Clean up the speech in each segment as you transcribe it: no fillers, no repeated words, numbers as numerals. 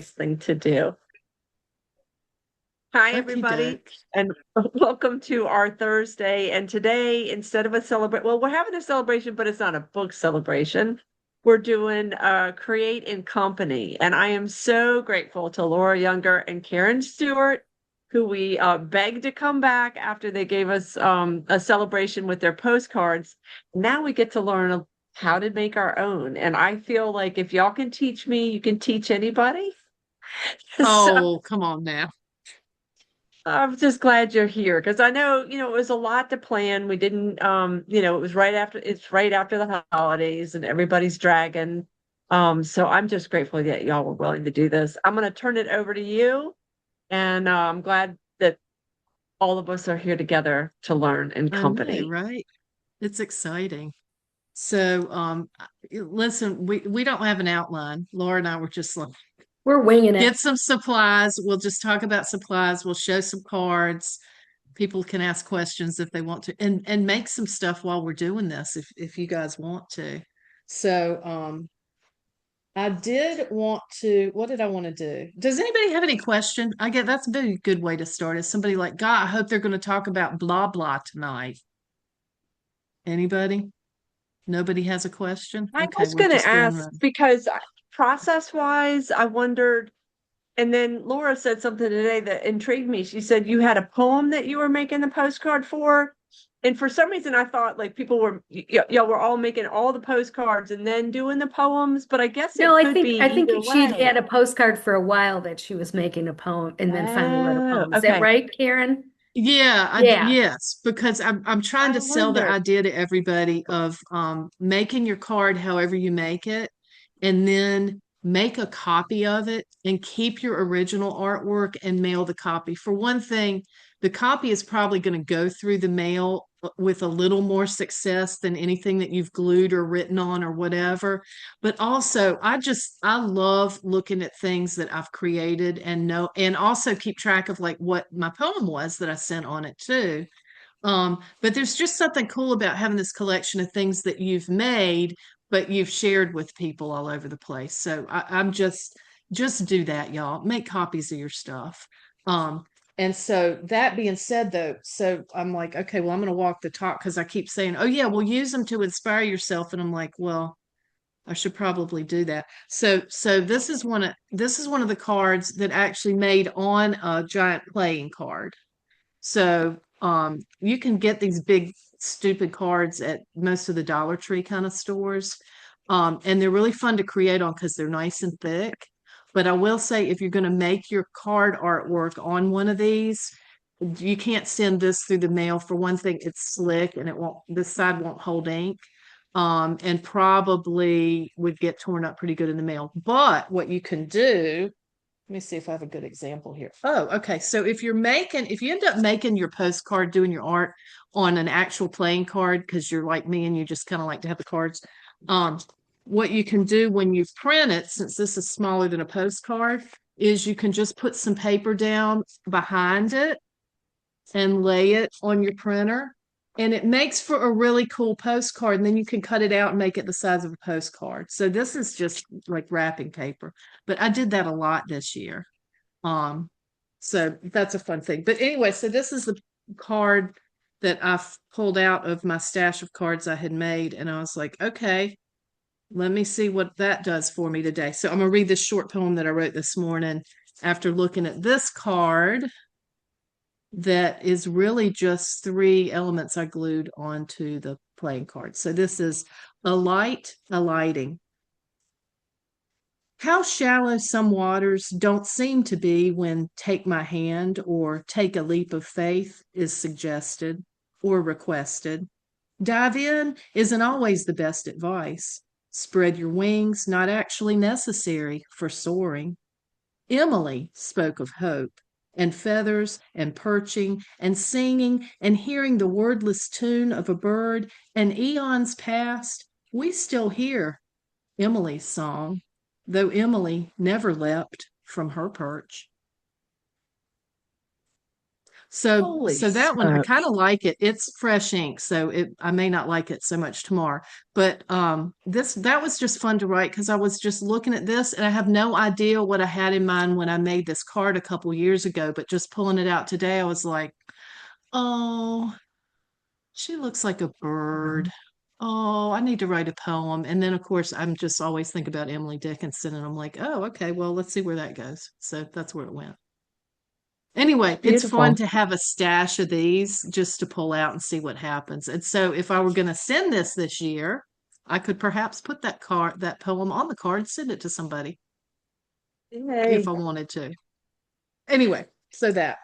thing to do. Hi, Okie everybody, doke. and welcome to our Thursday. And today, instead of a we're having a celebration, but it's not a book celebration. We're doing Create in Company. And I am so grateful to Laura Younger and Karen Stewart, who we begged to come back after they gave us a celebration with their postcards. Now we get to learn how to make our own. And I feel like if y'all can teach me, you can teach anybody. So Oh, come on now. I'm just glad you're here because I know, it was a lot to plan. We didn't, it was it's right after the holidays and everybody's dragging. So I'm just grateful that y'all were willing to do this. I'm going to turn it over to you. And I'm glad that all of us are here together to learn in I know, company. right? It's exciting. So, listen, we don't have an outline. Laura and I were just like, We're winging get it. some supplies. We'll just talk about supplies. We'll show some cards. People can ask questions if they want to, and make some stuff while we're doing this, if you guys want to. So, I did want to, what did I want to do? Does anybody have any question? I get that's a very good way to start. Is somebody like, God, I hope they're going to talk about blah blah tonight. Anybody? Nobody has a question? I Okay, was we're going to just going ask around. because process wise, I wondered. And then Laura said something today that intrigued me. She said you had a poem that you were making the postcard for. And for some reason, I thought like people were, y'all were all making all the postcards and then doing the poems, but I guess No, it I could think be I either think she'd way. had a postcard for a while that she was making a poem and then finally wrote a Oh, poem. Is that okay. right, Karen? Yeah, Yeah. yes, because I'm trying I to sell the wondered. idea to everybody of making your card however you make it, and then make a copy of it and keep your original artwork and mail the copy. For one thing, the copy is probably going to go through the mail with a little more success than anything that you've glued or written on or whatever. But also, I love looking at things that I've created and know, and also keep track of like what my poem was that I sent on it too. But there's just something cool about having this collection of things that you've made, but you've shared with people all over the place. So I'm just do that, y'all. Make copies of your stuff. Um, and so that being said, though, so I'm like, okay, well, I'm going to walk the talk because I keep saying, oh yeah, well, use them to inspire yourself, and I'm like, well, I should probably do that. So this is one of the cards that I actually made on a giant playing card. So you can get these big stupid cards at most of the Dollar Tree kind of stores. And they're really fun to create on because they're nice and thick. But I will say if you're going to make your card artwork on one of these, you can't send this through the mail. For one thing, it's slick and it won't, this side won't hold ink. And probably would get torn up pretty good in the mail. But what you can do, let me see if I have a good example here. Oh, okay. So if you end up making your postcard, doing your art on an actual playing card, because you're like me and you just kind of like to have the cards, um, what you can do when you print it, since this is smaller than a postcard, is you can just put some paper down behind it and lay it on your printer. And it makes for a really cool postcard. And then you can cut it out and make it the size of a postcard. So this is just like wrapping paper. But I did that a lot this year. Um, so that's a fun thing. But anyway, so this is the card that I've pulled out of my stash of cards I had made. And I was like, okay, let me see what that does for me today. So I'm gonna read this short poem that I wrote this morning after looking at this card that is really just three elements I glued onto the playing card. So this is a light, alighting. How shallow some waters don't seem to be when take my hand or take a leap of faith is suggested or requested. Dive in isn't always the best advice. Spread your wings, not actually necessary for soaring. Emily spoke of hope and feathers and perching and singing and hearing the wordless tune of a bird, and eons past, we still hear Emily's song, though Emily never leapt from her perch. So Holy that one I kind smokes. of like it. It's fresh ink, so I may not like it so much tomorrow. But that was just fun to write because I was just looking at this and I have no idea what I had in mind when I made this card a couple years ago, but just pulling it out today, I was like, "Oh, she looks like a bird. Oh, I need to write a poem." And then of course I'm just always think about Emily Dickinson and I'm like, "Oh, okay, well, let's see where that goes." So that's where it went. Anyway, it's fun Beautiful. to have a stash of these just to pull out and see what happens. And so if I were going to send this year, I could perhaps put that poem on the card, send it to somebody if Yay. I wanted to. Anyway, so that.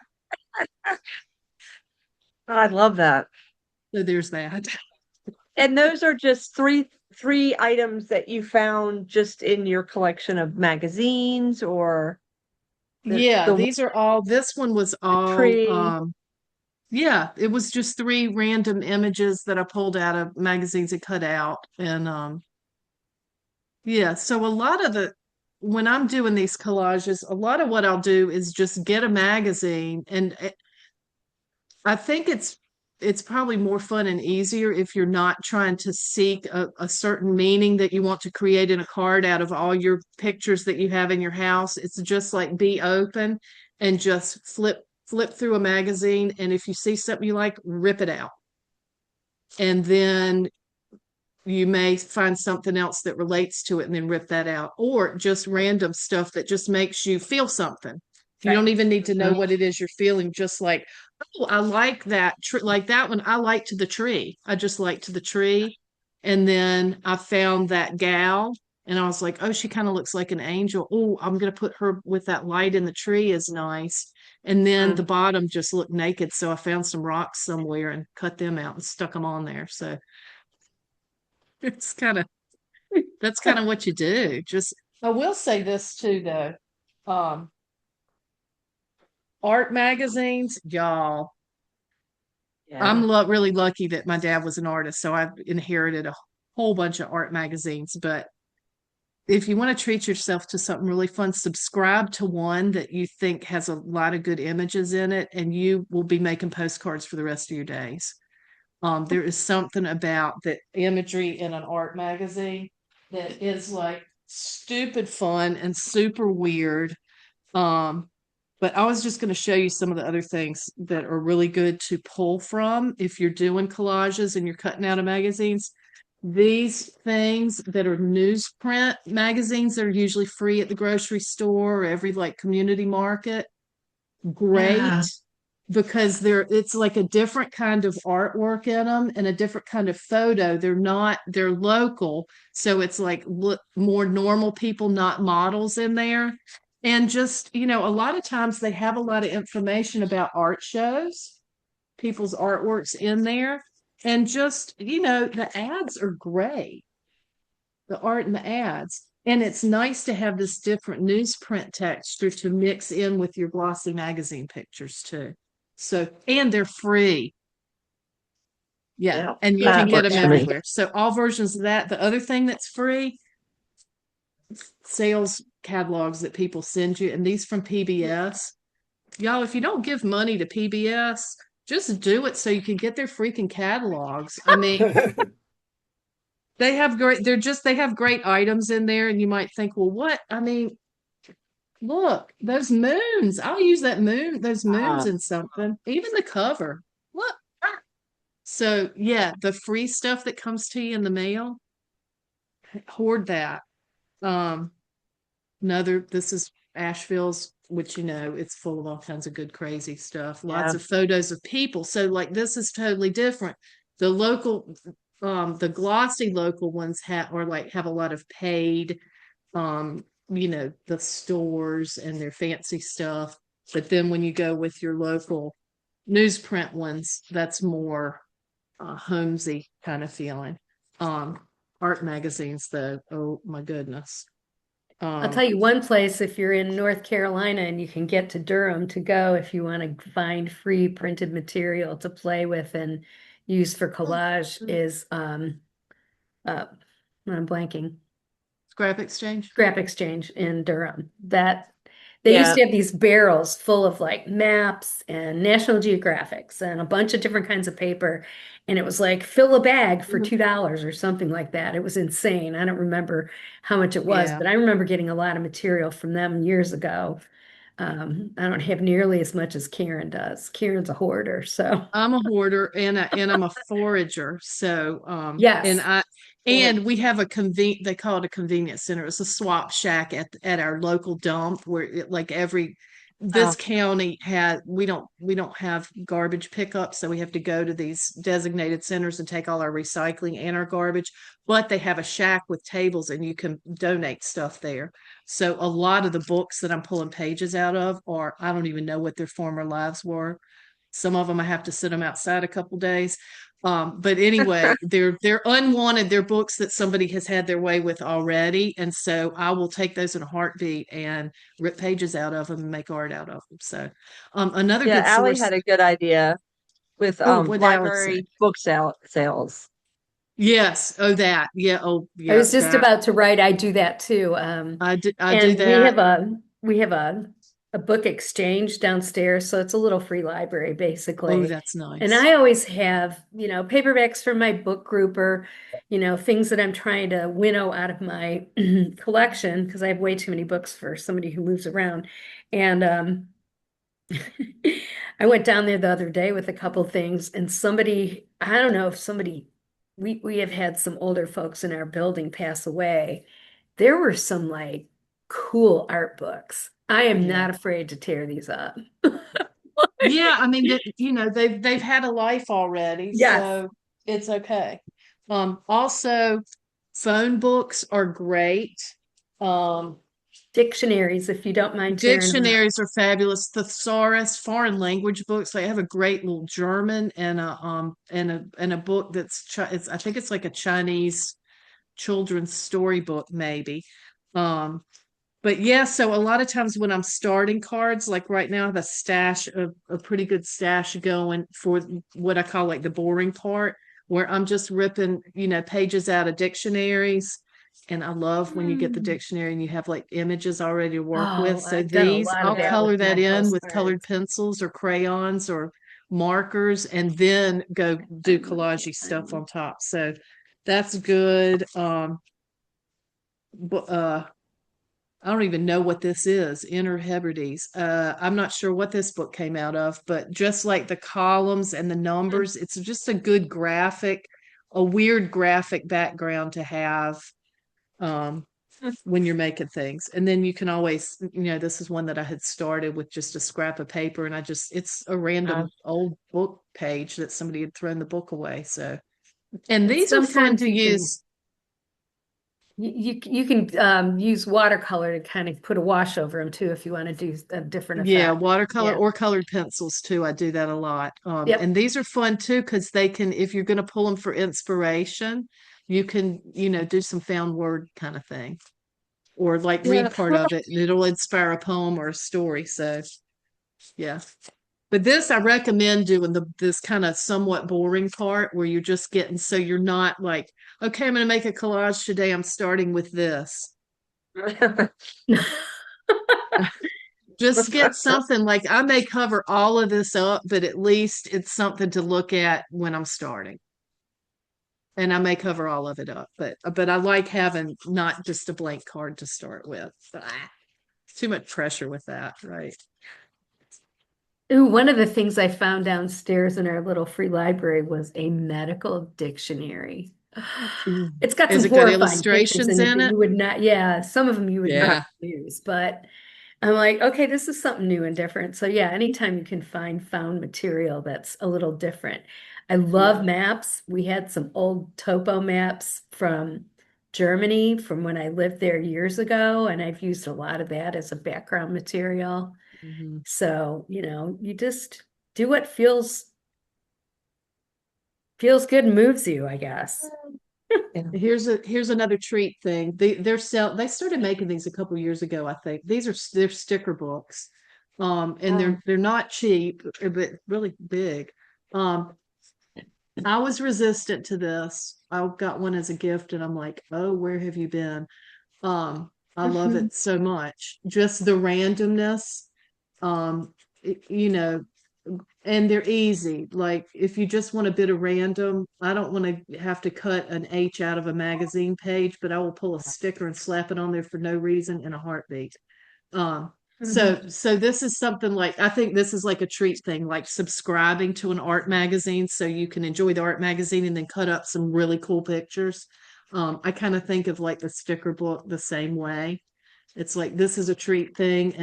I love that. So there's that. And those are just three items that you found just in your collection of magazines or Yeah, the these are all, this one was all, tree. yeah, it was just three random images that I pulled out of magazines and cut out. And yeah, so a lot of when I'm doing these collages, a lot of what I'll do is just get a magazine, and I think it's probably more fun and easier if you're not trying to seek a certain meaning that you want to create in a card out of all your pictures that you have in your house. It's just like be open and just flip through a magazine, and if you see something you like, rip it out. And then you may find something else that relates to it and then rip that out, or just random stuff that just makes you feel something. You don't even need to know what it is you're feeling, just like, oh, I like that like that one. I liked the tree. I just liked the tree. And then I found that gal and I was like, oh, she kind of looks like an angel. Oh, I'm gonna put her with that light in the tree is nice. And then the Mm. bottom just looked naked. So I found some rocks somewhere and cut them out and stuck them on there. So it's kind of that's kind of what you do. Just I will say this too though. Um, art magazines, y'all. Yeah. Really lucky that my dad was an artist, so I've inherited a whole bunch of art magazines. But if you want to treat yourself to something really fun, subscribe to one that you think has a lot of good images in it, and you will be making postcards for the rest of your days. There is something about the imagery in an art magazine that is like stupid fun and super weird. Um, but I was just going to show you some of the other things that are really good to pull from if you're doing collages and you're cutting out of magazines. These things that are newsprint magazines that are usually free at the grocery store or every like community market, great Yeah. because it's like a different kind of artwork in them and a different kind of photo. They're local, so it's like more normal people, not models in there. And just, a lot of times they have a lot of information about art shows, people's artworks in there. And just, the ads are great, the art and the ads. And it's nice to have this different newsprint texture to mix in with your glossy magazine pictures too. So, and they're free. Yeah. Yeah. And you can That get works them for me. everywhere. So, all versions of that. The other thing that's free, sales catalogs that people send you, and these from PBS. Y'all, if you don't give money to PBS, just do it so you can get their freaking catalogs. I mean, they have great items in there, and you might think, well, what? I mean, look, those moons. I'll use those moons Uh, in something. Even the cover. Look. So yeah, the free stuff that comes to you in the mail, hoard that. Um, this is Asheville's, which it's full of all kinds of good, crazy stuff. Lots yeah. of photos of people. So like this is totally different. The local, the glossy local ones have a lot of paid, the stores and their fancy stuff. But then when you go with your local newsprint ones, that's more homesy kind of feeling. Um, art magazines, though, oh my goodness. I'll Um, tell you one place if you're in North Carolina and you can get to Durham to go if you want to find free printed material to play with and use for collage is uh I'm blanking. Scrap Exchange. Scrap Exchange in Durham. That They used Yeah. to have these barrels full of like maps and National Geographics and a bunch of different kinds of paper. And it was like fill a bag for Mhm. $2 or something like that. It was insane. I don't remember how much it was, Yeah. but I remember getting a lot of material from them years ago. I don't have nearly as much as Caren does. Karen's a hoarder, so I'm a hoarder and I'm a forager. So yes. Or and we have they call it a convenience center. It's a swap shack at our local dump where like this Oh, county we don't have garbage pickup, so we have to go to these designated centers and take all our recycling and our garbage. But they have a shack with tables and you can donate stuff there. So a lot of the books that I'm pulling pages out of are I don't even know what their former lives were. Some of them I have to sit them outside a couple days. But anyway, they're unwanted. They're books that somebody has had their way with already, and so I will take those in a heartbeat and rip pages out of them and make art out of them. So, another yeah. good Allie source. had a good idea with Oh, what Alex say? library book sales. Yes. Oh, that. Yeah. Oh, I yeah. was just That. about to write, I do that too. I do And that. we have a book exchange downstairs, so it's a little free library Oh, basically. that's And nice. I always have, paperbacks from my book group or, things that I'm trying to winnow out of my collection because I have way too many books for somebody who moves around. And I went down there the other day with a couple things and somebody, I don't know if somebody, we have had some older folks in our building pass away. There were some like cool art books. I am Yeah. not afraid to tear these up. Yeah, I mean, they've had a life already, Yes. so it's okay. Also, phone books are great. Um, Dictionaries, if you don't mind tearing them up. Dictionaries are fabulous. Thesaurus, foreign language books. They have a great little German and a book it's I think it's like a Chinese children's storybook maybe. Um, but yeah, so a lot of times when I'm starting cards, like right now, I have a pretty good stash going for what I call like the boring part, where I'm just ripping, pages out of dictionaries. And I love when you get the Hmm. dictionary and you have like images already to work with. Oh, So I've done a these, lot of I'll that Yeah. with color that my in with colored postcards. pencils or crayons or markers and then go do collagey stuff on top. So that's good. Bu- uh, I don't even know what this is, Inner Hebrides. I'm not sure what this book came out of, but just like the columns and the numbers, it's just a good graphic, a weird graphic background to have um, when you're making things. And then you can always, this is one that I had started with just a scrap of paper, and it's a Uh, random old book page that somebody had thrown the book away. So, and And these are fun sometimes to use. you can use watercolor to kind of put a wash over them too if you want to do a different Yeah, effect. watercolor Yeah. or colored pencils too. I do that a lot. And Yep. these are fun too because they can, if you're going to pull them for inspiration, you can, do some found word kind of thing, or like yeah. read part of it, and it'll inspire a poem or a story. So yeah, but this I recommend doing this kind of somewhat boring part where you're just getting so you're not like, okay, I'm going to make a collage today. I'm starting with this. Just get something like I may cover all of this up, but at least it's something to look at when I'm starting. And I may cover all of it up, but I like having not just a blank card to start with. Too much pressure with that, right? Ooh, one of the things I found downstairs in our little free library was a medical dictionary. Ooh. It's got Has some it got horrifying pictures illustrations in it in that it? you would not, yeah, some of them you would not Yeah. use, but I'm like, okay, this is something new and different. So yeah, anytime you can find found material that's a little different. I love Yeah. maps. We had some old topo maps from Germany from when I lived there years ago, and I've used a lot of that as a background material. Mhm. So, you just do what feels good and moves you, I guess. Yeah. Here's another treat thing. They started making these a couple years ago, I think. They're sticker books. And Oh, they're not cheap, but really big. Um, I was resistant to this. I got one as a gift and I'm like, oh, where have you been? I love it so much. Just the randomness, you know, and they're easy. Like if you just want a bit of random, I don't want to have to cut an H out of a magazine page, but I will pull a sticker and slap it on there for no reason in a heartbeat. Um, so this is something like I think this is like a treat thing, like subscribing to an art magazine so you can enjoy the art magazine and then cut up some really cool pictures. I kind of think of like the sticker book the same way. It's like this is a treat thing,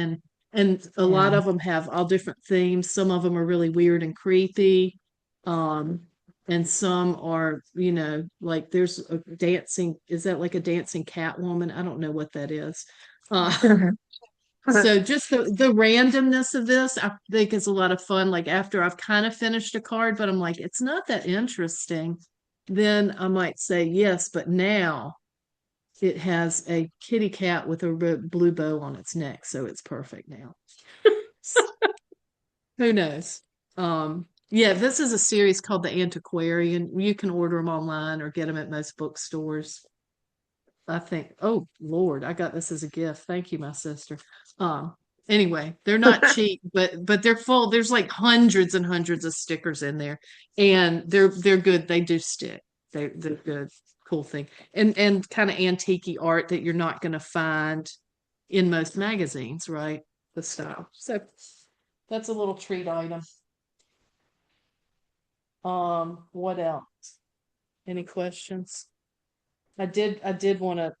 and a lot Yeah. of them have all different themes. Some of them are really weird and creepy. Um, and some are, like there's a dancing, is that like a dancing cat woman? I don't know what that is. Uh, so just the randomness of this, I think is a lot of fun. Like after I've kind of finished a card, but I'm like, it's not that interesting. Then I might say yes, but now it has a kitty cat with a blue bow on its neck, so it's perfect now. Who knows? Yeah, this is a series called The Antiquarian. You can order them online or get them at most bookstores. I think, oh Lord, I got this as a gift. Thank you, my sister. Anyway, they're not cheap, but they're full. There's like hundreds and hundreds of stickers in there, and they're good. They do stick. They're good. Cool thing. And kind of antique art that you're not going to find in most magazines, right? The style. So that's a little treat item. What else? Any questions? I did want to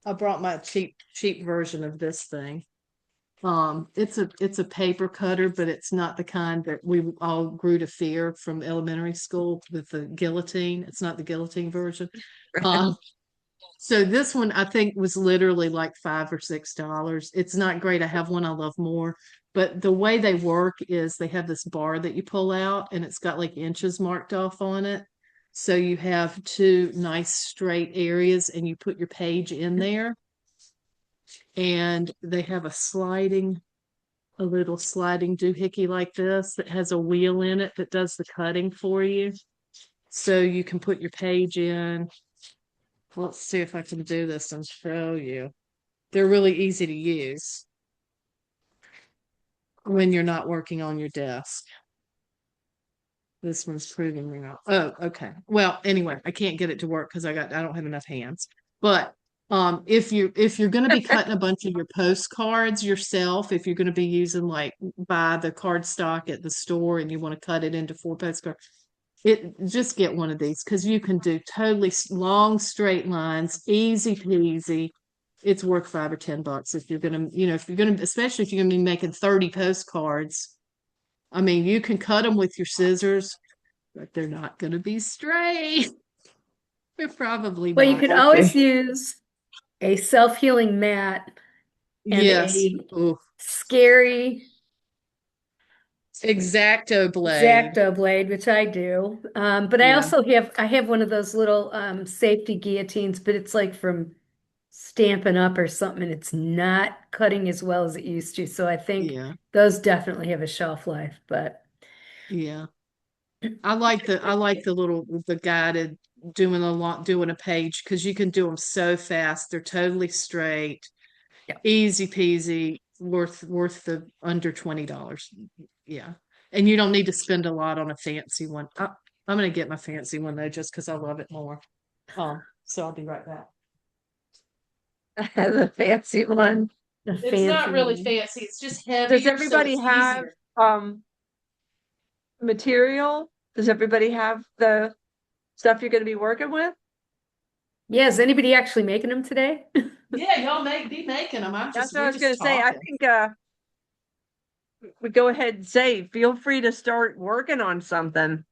I brought my cheap version of this thing. It's a paper cutter, but it's not the kind that we all grew to fear from elementary school with the guillotine. It's not the guillotine version. Um, so this one I think was literally like $5 or $6. It's not great. I have one I love more, but the way they work is they have this bar that you pull out and it's got like inches marked off on it. So you have two nice straight areas and you put your page in there and they have a little sliding doohickey like this that has a wheel in it that does the cutting for you. So you can put your page in. Let's see if I can do this and show you. They're really easy to use when you're not working on your desk. This one's proving me wrong. Oh, okay. Well, anyway, I can't get it to work because I don't have enough hands. But if you're going to be cutting a bunch of your postcards yourself, if you're going to be using like buy the card stock at the store and you want to cut it into 4 postcards, just get one of these because you can do totally long straight lines, easy peasy. It's worth $5 or $10 if you're gonna, if you're gonna, especially if you're gonna be making 30 postcards. I mean, you can cut them with your scissors, but they're not gonna be straight. They're probably Well, you not. could always use a self-healing mat and Yes. a Ooh. scary Exacto blade. X-Acto blade, which I do. But I Yeah. also have one of those little safety guillotines, but it's like from Stampin' Up or something, and it's not cutting as well as it used to. So I think Yeah. those definitely have a shelf life, but Yeah. I like the little the guided doing a page because you can do them so fast. They're totally straight, yeah. easy peasy, worth the under $20. Yeah. And you don't need to spend a lot on a fancy one. I'm gonna get my fancy one though, just because I love it more. So I'll be right back. The fancy one. The It's not fancy really one. fancy, it's just heavier, Does so everybody it's have easier. material? Does everybody have the stuff you're going to be working with? Yeah, is anybody actually making them today? Yeah, y'all be making them. That's what I We're was going just to say. I talking. think we go ahead and say, feel free to start working on something.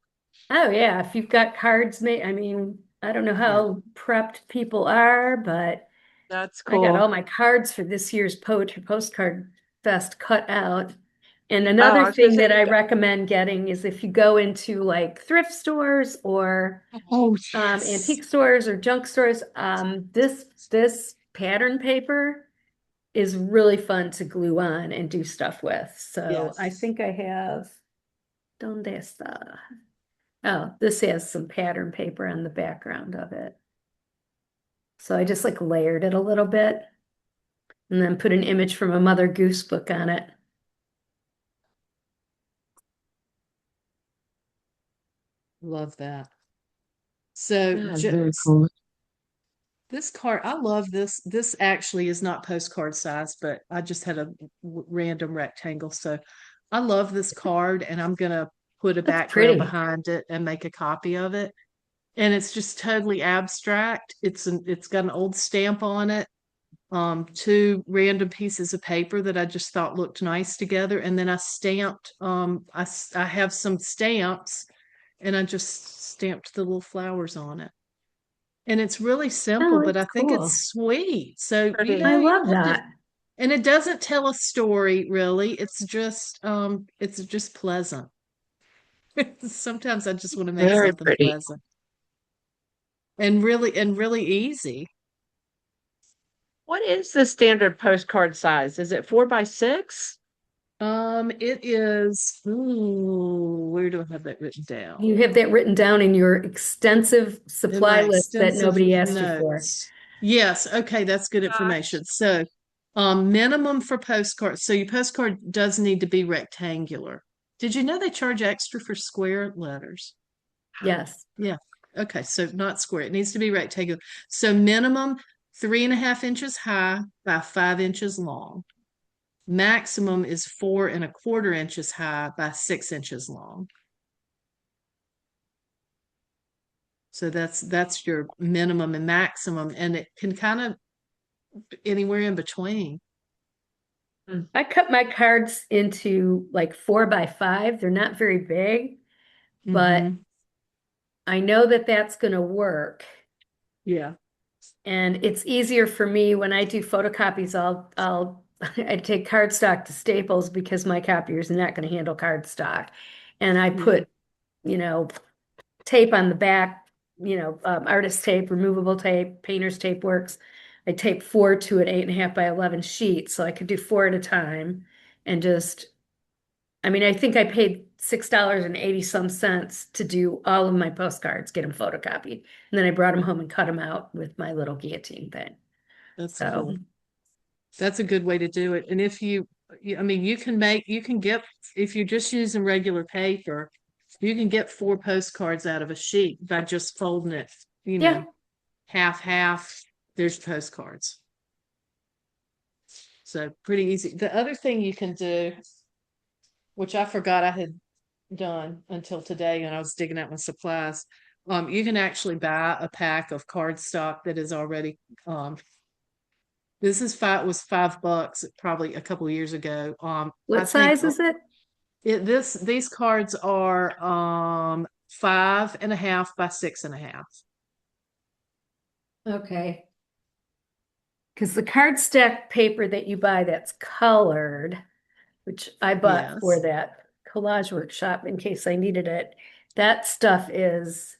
Oh yeah, if you've got cards made, I mean, I don't know Yeah. how prepped people are, but That's I got all cool. my cards for this year's Poetry Postcard Fest cut out. And Oh, another I was going to thing say that you I got, recommend getting is if you go into like thrift stores or Oh, yes. antique stores or junk stores, this pattern paper is really fun to glue on and do stuff with. So I Yes. think I have Donde está? Oh, this has some pattern paper on the background of it. So I just like layered it a little bit. and then put an image from a Mother Goose book on it. Love that. So Yeah, very cool. this card, I love this. This actually is not postcard size, but I just had a random rectangle. So I love this card, and I'm gonna put a That's background pretty. behind it and make a copy of it. And it's just totally abstract. It's got an old stamp on it, two random pieces of paper that I just thought looked nice together, and then I stamped. I have some stamps, and I just stamped the little flowers on it. And it's really simple, Oh, but it's I think cool. it's sweet. So, Pretty. I you love don't just, that. and it doesn't tell a story really. It's just pleasant. Sometimes I just want to make Very something pretty. pleasant and really easy. What is the standard postcard size? Is it 4 by 6? It is, ooh, where do I have that written down? You have that written down in your extensive In supply my list that extensive nobody asked you for. notes. Yes, okay, that's good information. So, minimum for postcards. So your postcard does need to be rectangular. Did you know they charge extra for square letters? Yes. Yeah. Okay, so not square. It needs to be rectangular. So minimum 3.5 inches high by 5 inches long. Maximum is 4.25 inches high by 6 inches long. So that's your minimum and maximum, and it can kind of anywhere in between. I cut my cards into like 4 by 5. They're not very big, but Hmm. I know that that's going to work. Yeah. And it's easier for me when I do photocopies. I take cardstock to Staples because my copier is not going to handle cardstock. And I Yeah. put, you know, tape on the back, artist tape, removable tape, painter's tape works. I tape 4 to an 8.5 by 11 sheet, so I could do 4 at a time and just, I mean, I think I paid $6.80 to do all of my postcards, get them photocopied. And then I brought them home and cut them out with my little guillotine thing. That's So, cool. That's a good way to do it. And if I mean, you can get, if you're just using regular paper, you can get 4 postcards out of a sheet by just folding it, yeah. half, half. There's postcards. So pretty easy. The other thing you can do, which I forgot I had done until today, and I was digging out my supplies. You can actually buy a pack of cardstock that is already. This is was $5 probably a couple years ago. I What think size is it? these cards are 5.5 by 6.5. Okay. Because the cardstock paper that you buy that's colored, which I bought for Yes, that collage workshop in case I needed it, that stuff is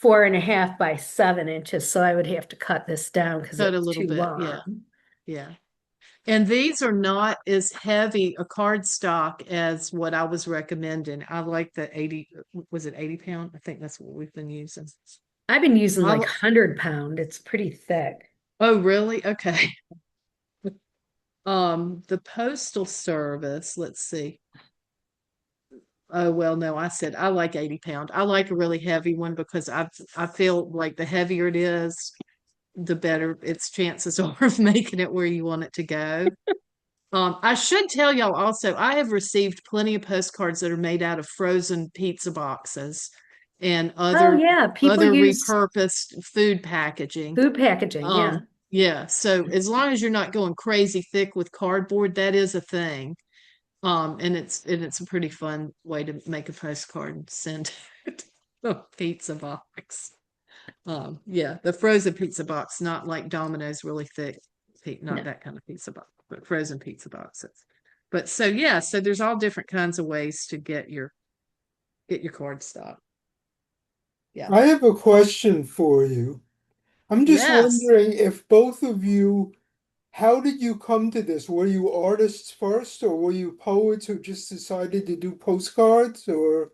4.5 by 7 inches. So I would have to cut this down because cut a it's little too bit. Yeah, long. yeah. And these are not as heavy a cardstock as what I was recommending. I like the 80, was it 80 pound? I think that's what we've been using. I've been using I, like 100 pound. It's pretty thick. oh, really? Okay. The Postal Service, let's see. Oh, well, no, I said I like 80 pound. I like a really heavy one because I feel like the heavier it is, the better its chances are of making it where you want it to go. I should tell y'all also, I have received plenty of postcards that are made out of frozen pizza boxes and Oh yeah, people other use repurposed food packaging. food packaging. Yeah. Yeah, so as long as you're not going crazy thick with cardboard, that is a thing. And it's a pretty fun way to make a postcard and send it to a pizza box. Yeah, the frozen pizza box, not like Domino's really thick, not No. that kind of pizza box, but frozen pizza boxes. But so yeah, so there's all different kinds of ways to get your card stock. Yeah. I have a question for you. I'm just Yes. wondering if both of you, how did you come to this? Were you artists first, or were you poets who just decided to do postcards? Or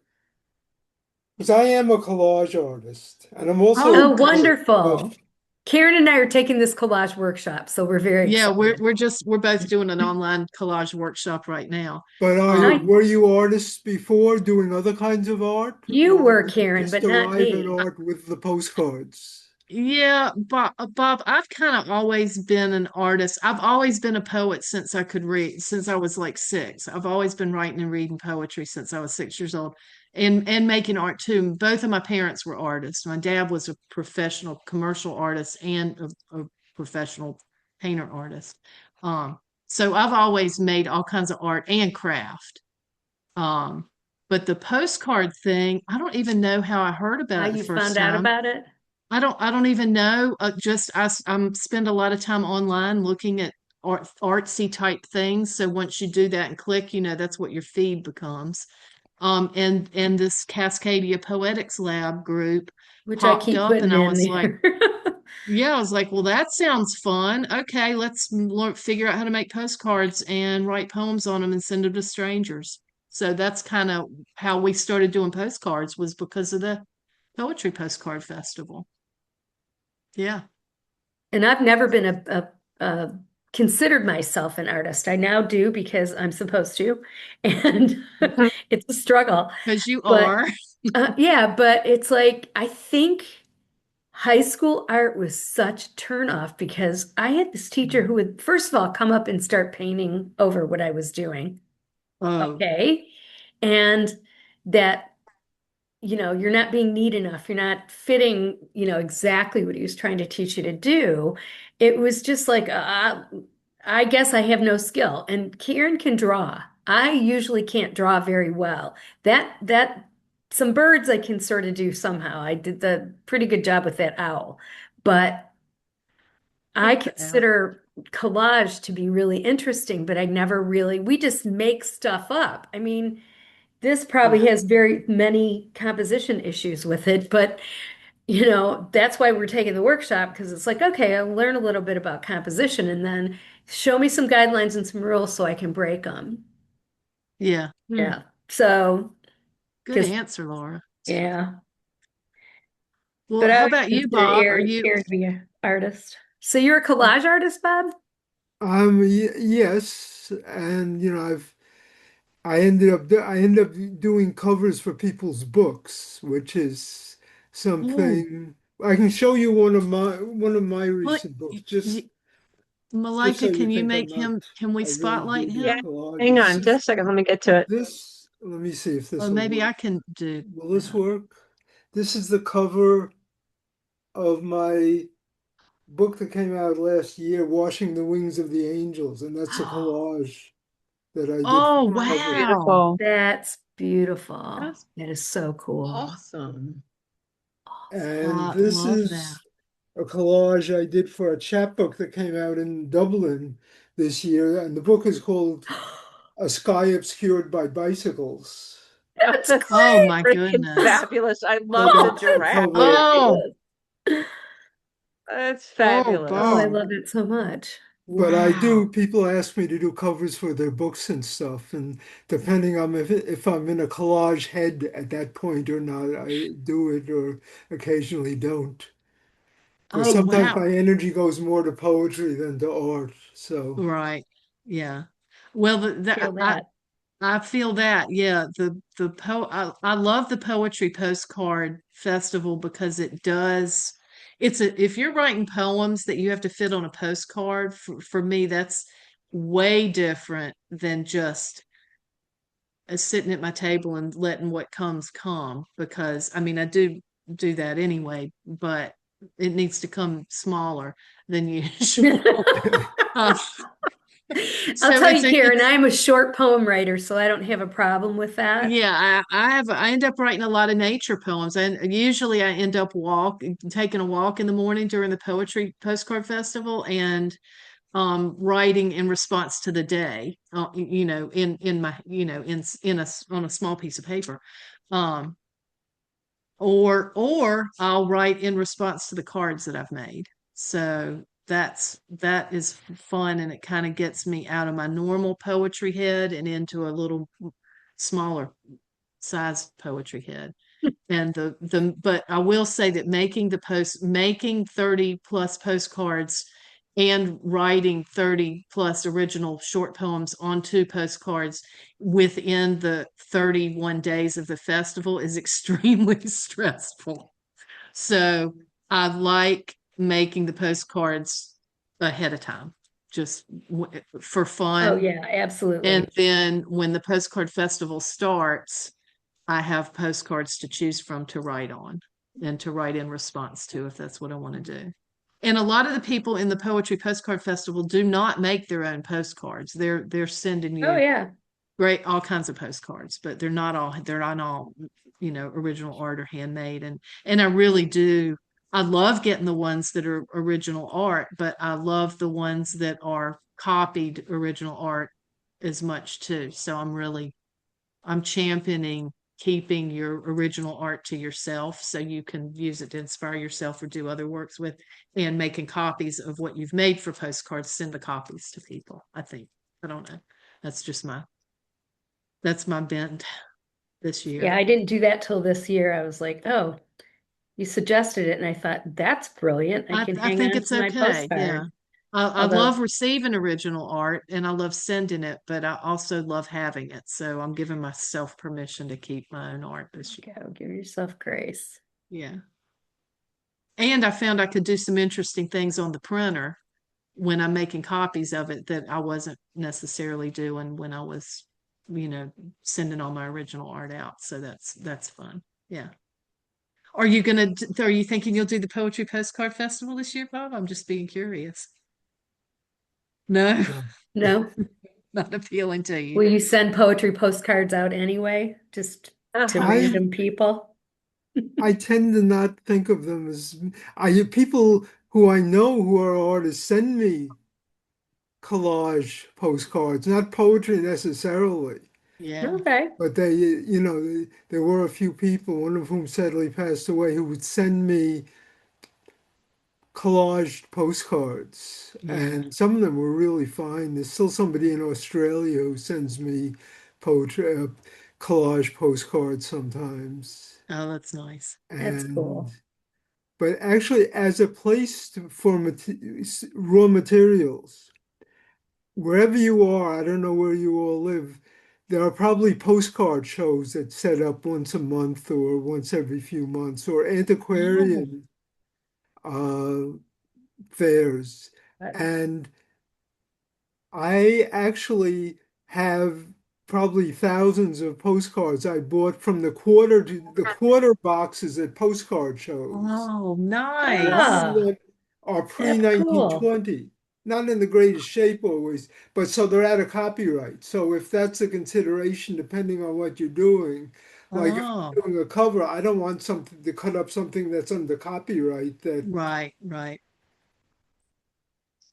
because I am a collage artist, and I'm also a Oh, Oh, poet. wonderful. Karen and I are taking this collage workshop, so we're very Yeah, excited. we're both doing an online collage workshop right now. But I, were you artists before doing other kinds of art, you or were did you Karen, just but not arrive at me. art with the postcards? Yeah, Bob, I've kind of always been an artist. I've always been a poet since I could read, since I was like 6. I've always been writing and reading poetry since I was 6 years old, and making art too. Both of my parents were artists. My dad was a professional commercial artist and a professional painter artist. Um, so I've always made all kinds of art and craft. Um, but the postcard thing, I don't even know how I heard How about it the you first found out time. about it? I don't even know. Just I spend a lot of time online looking at artsy type things. So once you do that and click, that's what your feed becomes. And this Cascadia Poetics Lab group Which I popped keep up, putting and I in was like, there. yeah, I was like, well, that sounds fun. Okay, let's figure out how to make postcards and write poems on them and send them to strangers. So that's kind of how we started doing postcards, was because of the Poetry Postcard Festival. Yeah. And I've never been a considered myself an artist. I now do because I'm supposed to, and it's a struggle. Because you But are. yeah, but it's like I think high school art was such a turn off because I had this teacher who would first of all come up and start painting over what I was doing. Oh, Okay. And that, you're not being neat enough. You're not fitting, exactly what he was trying to teach you to do. It was just like, I guess I have no skill. And Karen can draw. I usually can't draw very well. Some birds I can sort of do somehow. I did the pretty good job with that owl. But I like the owl. consider collage to be really interesting, but I never really, we just make stuff up. I mean, this probably Yeah. has very many composition issues with it, but that's why we're taking the workshop because it's like, okay, I'll learn a little bit about composition and then show me some guidelines and some rules so I can break them. Yeah. Hmm. Yeah. So, Good because, answer, Laura. yeah, Well, but I how would about you, consider Bob? Are Aaron, you? Aaron to be an artist. So you're a collage artist, Bob? Yes, and I ended up doing covers for people's books, which is Oh, something I can show you one of my well, recent books, y- just y- just so Malika, you can you think make him? Can we I really spotlight do do Yeah, him? hang collages. on just a second. Let me get to it. Let me see if Or this will maybe work. I can do Will this that. work? This is the cover of my book that came out last year, Washing the Wings of the Angels, and that's a collage that I did for Oh, the Oh, that's cover. wow. beautiful. That's beautiful. That's That is so cool. awesome. And I this love that. is a collage I did for a chapbook that came out in Dublin this year, and the book is called A Sky Obscured by Bicycles. That's Oh great. my Freaking goodness. fabulous. I So love the the That's giraffe. cover, Oh, fabulous. That's oh, Oh, fabulous. I Bob. love it so much. but Wow. people ask me to do covers for their books and stuff, and depending on if I'm in a collage head at that point or not, I do it or occasionally don't. Because Oh, sometimes wow. my energy goes more to poetry than to art. So Right. Yeah. Well, Feel that. I feel that. Yeah. I love the Poetry Postcard Festival because if you're writing poems that you have to fit on a postcard, for me, that's way different than just sitting at my table and letting what comes come, because I mean, I do that anyway, but it needs to come smaller than usual. Uh, I'll so tell it's you, Karen, I'm a short poem writer, so I don't have a problem with that. yeah, I end up writing a lot of nature poems, and usually I end up taking a walk in the morning during the Poetry Postcard Festival, and writing in response to the day, in my, on a small piece of paper. Um, or I'll write in response to the cards that I've made. So that is fun, and it kind of gets me out of my normal poetry head and into a little smaller sized poetry head. And but I will say that making 30 plus postcards and writing 30 plus original short poems onto postcards within the 31 days of the festival is extremely stressful. So I like making the postcards ahead of time, just for Oh, fun. yeah, And absolutely. then when the postcard festival starts, I have postcards to choose from to write on and to write in response to if that's what I want to do. And a lot of the people in the Poetry Postcard Festival do not make their own postcards. They're sending Oh, you yeah. great all kinds of postcards, but they're not all original art or handmade. And I really do. I love getting the ones that are original art, but I love the ones that are copied original art as much too. So I'm championing keeping your original art to yourself so you can use it to inspire yourself or do other works with, and making copies of what you've made for postcards, send the copies to people. I think. I don't know. That's just that's my bent this Yeah, year. I didn't do that till this year. I was like, oh, you suggested it, and I thought that's brilliant. I can I hang think on it's to my okay. Yeah. postcard. I Although, love receiving original art and I love sending it, but I also love having it. So I'm giving myself permission to keep my own art this year. go give yourself grace. Yeah. And I found I could do some interesting things on the printer when I'm making copies of it that I wasn't necessarily doing when I was, sending all my original art out. So that's fun. Yeah. Are you thinking you'll do the Poetry Postcard Festival this year, Bob? I'm just being curious. No, No. No? not appealing to you. Will you send poetry postcards out anyway, just to I random people? I tend to not think of them as people who I know who are artists send me collage postcards, not poetry necessarily, Yeah. Okay. but there were a few people, one of whom sadly passed away, who would send me collaged postcards, Yeah. and some of them were really fine. There's still somebody in Australia who sends me poetry, collage postcards sometimes, Oh, that's nice. That's and cool. but actually, as a place for raw materials, wherever you are, I don't know where you all live, there are probably postcard shows that set up once a month or once every few months, or Oh, antiquarian uh, fairs. Uh, And I actually have probably thousands of postcards I bought from the quarter boxes at postcard shows. oh, And a lot of nice. Ah, them are that's cool. pre-1920, not in the greatest shape always, but so they're out of copyright. So if that's a consideration, depending on what you're doing, like if Oh, I'm doing a cover, I don't want something to cut up something that's under copyright that right, right.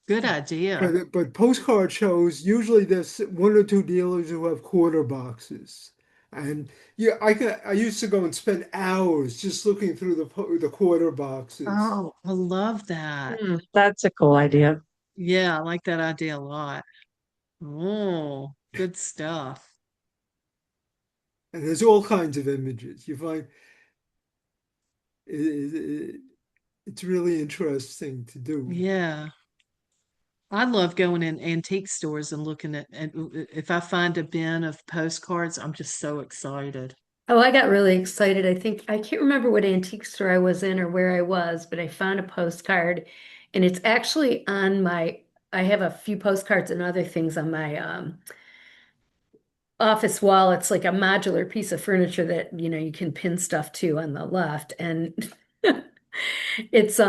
Good idea. but postcard shows usually there's one or two dealers who have quarter boxes. And yeah, I used to go and spend hours just looking through the quarter boxes. Oh, I love that. That's a cool idea. Yeah, I like that idea a lot. Oh, good stuff. And there's all kinds of images. You find it's really interesting to do. Yeah. I love going in antique stores and looking at if I find a bin of postcards, I'm just so excited. Oh, I got really excited. I can't remember what antique store I was in or where I was, but I found a postcard and it's actually I have a few postcards and other things on my office wall. It's like a modular piece of furniture that, you can pin stuff to on the left. And it's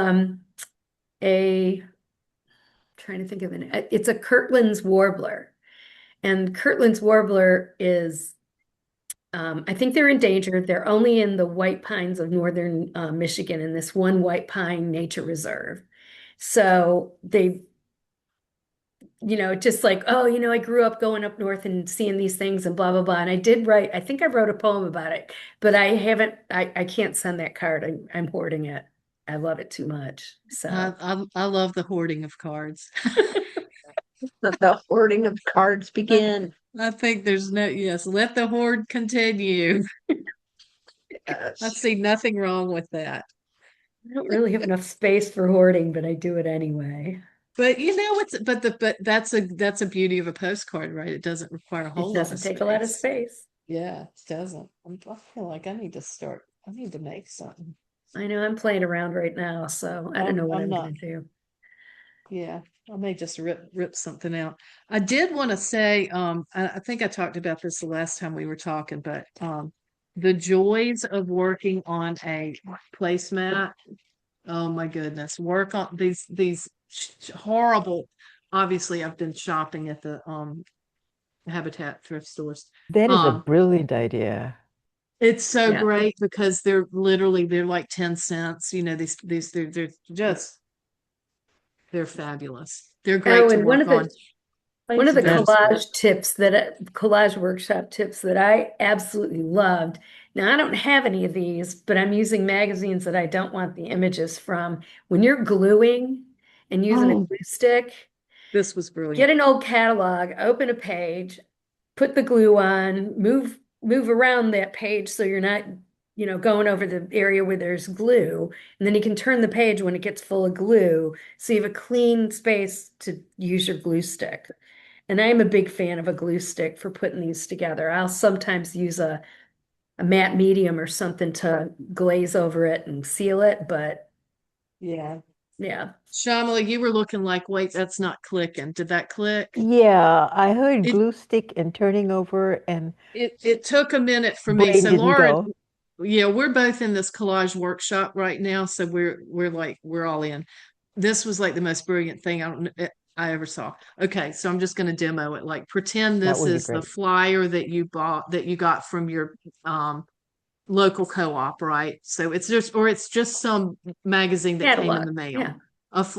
a trying to think of it's a Kirtland's warbler. And Kirtland's warbler is I think they're endangered. They're only in the white pines of northern Michigan in this one white pine nature reserve. So just like, oh, I grew up going up north and seeing these things and blah, blah, blah. And I think I wrote a poem about it, but I can't send that card. I'm hoarding it. I love it too much. So, I love the hoarding of cards. Let the hoarding of cards I, begin. I think there's no, yes, let the hoard continue. I see nothing wrong with that. I don't really have enough space for hoarding, but I do it anyway. But but that's a beauty of a postcard, right? It doesn't require a It whole lot doesn't of take a lot of space. space. Yeah, it doesn't. I feel like I need to make something. I know I'm playing around right now, so I don't know what I'm I'm not. gonna do. Yeah, I may just rip something out. I did want to say, I think I talked about this the last time we were talking, but the joys of working on a placemat. Oh my goodness, work on these horrible. Obviously, I've been shopping at the Habitat thrift stores. That is a Um, brilliant idea. it's so Yeah. great because they're like 10 cents. You know, they're just they're fabulous. They're great Oh, to and one work of on. one of the Very collage tips collage workshop tips that I absolutely loved. Now, I don't have any of these, but I'm using magazines that I don't want the images from. When you're gluing and using a Oh, glue stick, this was get brilliant. an old catalog, open a page, put the glue on, move around that page so you're not, going over the area where there's glue. And then you can turn the page when it gets full of glue, so you have a clean space to use your glue stick. And I'm a big fan of a glue stick for putting these together. I'll sometimes use a matte medium or something to glaze over it and seal it, but Yeah. yeah. Shamala, you were looking like, wait, that's not clicking. Did that click? Yeah, I heard It glue stick and turning over, and it took a minute for me. brain So didn't Laura, go. yeah, we're both in this collage workshop right now, so we're all in. This was like the most brilliant thing I ever saw. Okay, so I'm just going to demo it. Like pretend That this would be is the great. flyer that you got from your local co-op, right? So it's just some magazine that came in Catalog. the mail, Yeah.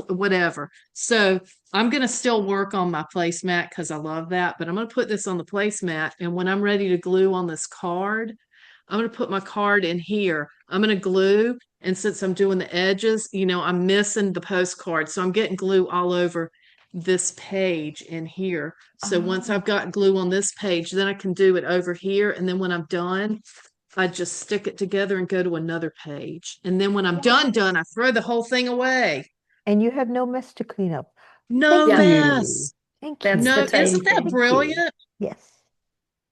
whatever. So I'm going to still work on my placemat because I love that, but I'm going to put this on the placemat, and when I'm ready to glue on this card, I'm going to put my card in here. I'm going to glue, and since I'm doing the edges, I'm missing the postcard, so I'm getting glue all over this page in here. So once I've got glue on this page, then I can do it over here, and then when I'm done, I just stick it together and go to another page. And then when I'm done, I throw the whole thing away. And you have no mess to clean up. No Thank Yeah. you. mess. Thank That's the No, you. tiny isn't that thing. Thank you. brilliant? Yes.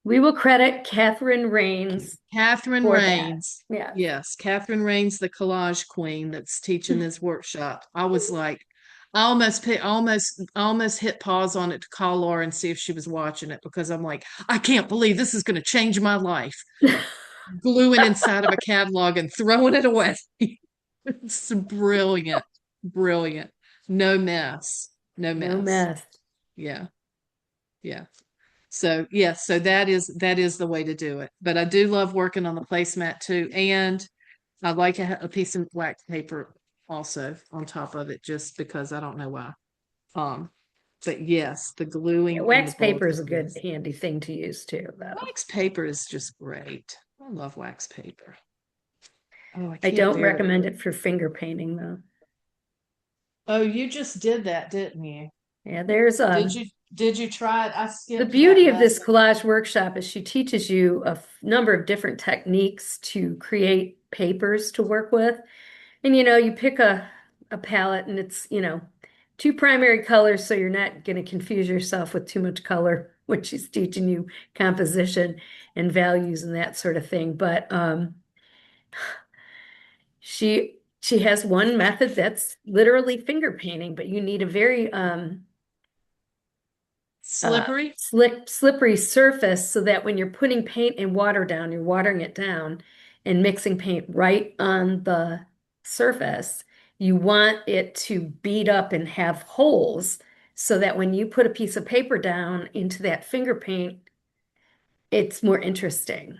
We will credit Catherine Thank you. Rains Catherine for that. Rains. Yeah. Yes, Catherine Rains, the collage queen that's teaching this workshop. I was like, I almost hit pause on it to call Laura and see if she was watching it because I'm like, I can't believe this is going to change my life. Gluing inside of a catalog and throwing it away. It's brilliant. Brilliant. No mess. No No mess. mess. Yeah. Yeah. So yes, so that is the way to do it. But I do love working on the placemat too. And I like a piece of wax paper also on top of it, just because I don't know why. Um, but yes, the Yeah, gluing and wax the paper is a bulk. good handy thing to use too, though. Wax paper is just great. I love wax paper. Oh, I I can't don't bear it. recommend it for finger painting though. Oh, you just did that, didn't you? Yeah, there's Did you try it? I the skimmed beauty that of this last. collage workshop is she teaches you a number of different techniques to create papers to work with. And you pick a palette and it's, two primary colors so you're not going to confuse yourself with too much color when she's teaching you composition and values and that sort of thing. But she has one method that's literally finger painting, but you need a very Slippery? slippery surface so that when you're putting paint and water down, you're watering it down and mixing paint right on the surface. You want it to bead up and have holes so that when you put a piece of paper down into that finger paint, it's more interesting.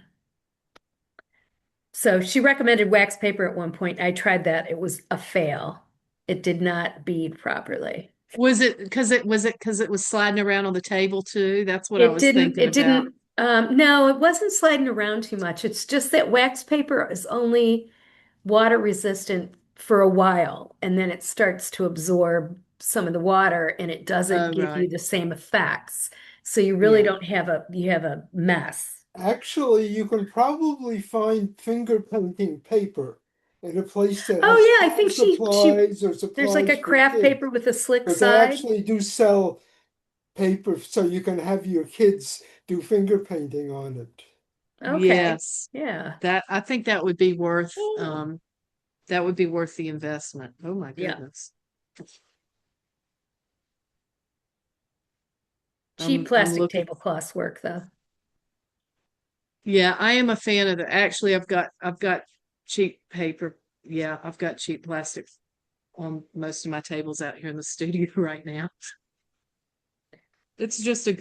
So she recommended wax paper at one point. I tried that. It was a fail. It did not bead properly. Was it because it was sliding around on the table too? That's what I It was didn't, thinking it about. didn't, no, it wasn't sliding around too much. It's just that wax paper is only water resistant for a while, and then it starts to absorb some of the water and it doesn't Oh, give you right. the same effects. So you really Yeah. don't have you have a mess Actually, you can probably find finger painting paper in a place that has Oh yeah, I school think she supplies or there's like a supplies for craft kids. paper with a slick But they side. actually do sell paper so you can have your kids do finger painting on it. Okay. Yes. Yeah. I think that would be worth the investment. Oh my Yeah. goodness. Cheap I'm plastic looking. tablecloths work though. Yeah, I am a fan of the actually I've got cheap paper. Yeah, I've got cheap plastic on most of my tables out here in the studio right now. It's a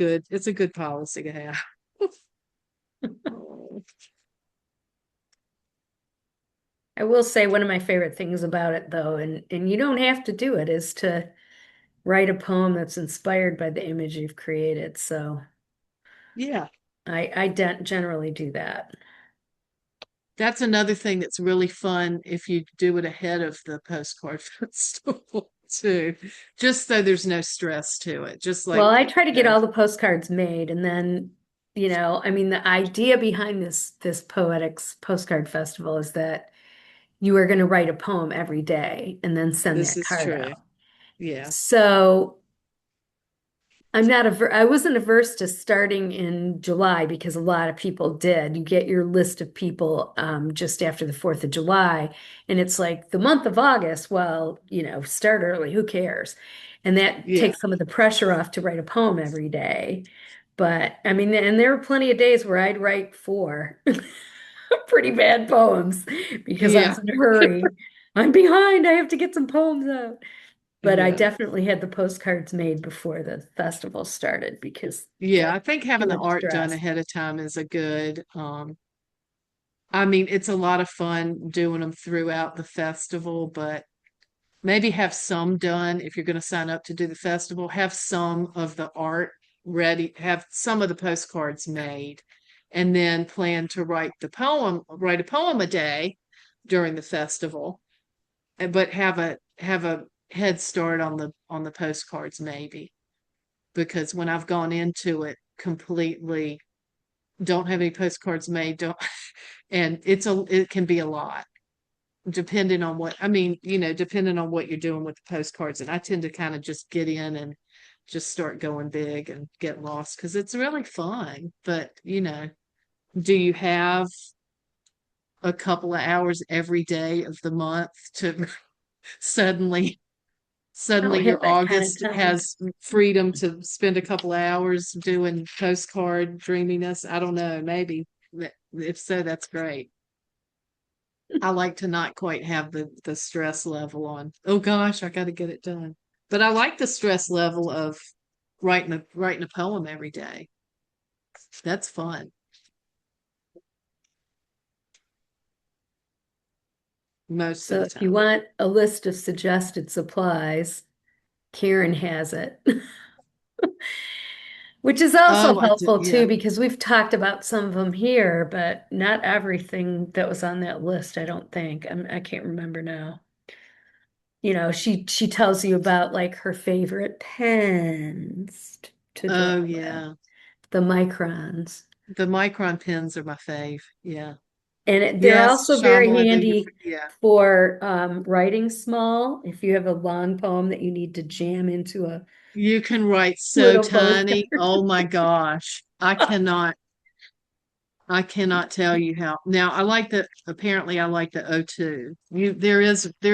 good policy to have. I will say one of my favorite things about it though, and you don't have to do it, is to write a poem that's inspired by the image you've created. So Yeah, I generally do that. that's another thing that's really fun if you do it ahead of the postcard festival too. Just so there's no stress to it. Just Well, like, I try to you get know, all the postcards made, and then, I mean, the idea behind this poetics postcard festival is that you are going to write a poem every day and then send this that is card true. out. Yeah. So I wasn't averse to starting in July because a lot of people did. You get your list of people just after the 4th of July, and it's like the month of August, well, start early, who cares? And that Yeah. takes some of the pressure off to write a poem every day. But I mean, and there were plenty of days where I'd write 4 pretty bad poems because I Yeah. was in a hurry. I'm behind, I have to get some poems out. But I Yeah. definitely had the postcards made before the festival started because Yeah. that's I think too having the much art done stress. ahead of time is a good, I mean, it's a lot of fun doing them throughout the festival, but maybe have some done if you're going to sign up to do the festival, have some of the art ready, have some of the postcards made, and then plan to write a poem a day during the festival, but have a head start on the postcards maybe. Because when I've gone into it completely, don't have any postcards made, don't, and it can be a lot depending on what I mean, depending on what you're doing with the postcards. And I tend to kind of just get in and just start going big and get lost because it's really fun. But, do you have a couple of hours every day of the month to suddenly I don't your have that kind of August time. has freedom to spend a couple of hours doing postcard dreaminess? I don't know, maybe. If so, that's great. I like to not quite have the stress level on, oh gosh, I got to get it done. But I like the stress level of writing a poem every day. That's fun most of So the if you time. want a list of suggested supplies, Karen has it. Which is also Oh, helpful yeah. too, because we've talked about some of them here, but not everything that was on that list, I don't think. I can't remember now. She tells you about like her favorite pens to draw Oh, with, yeah. the microns. The micron pens are my fave. Yeah. And they're Yes, also very Shamala, handy yeah. for writing small. If you have a long poem that you need to jam into a You can write so little postcard. tiny. Oh my gosh. I cannot tell you how. Now apparently I like the O2. There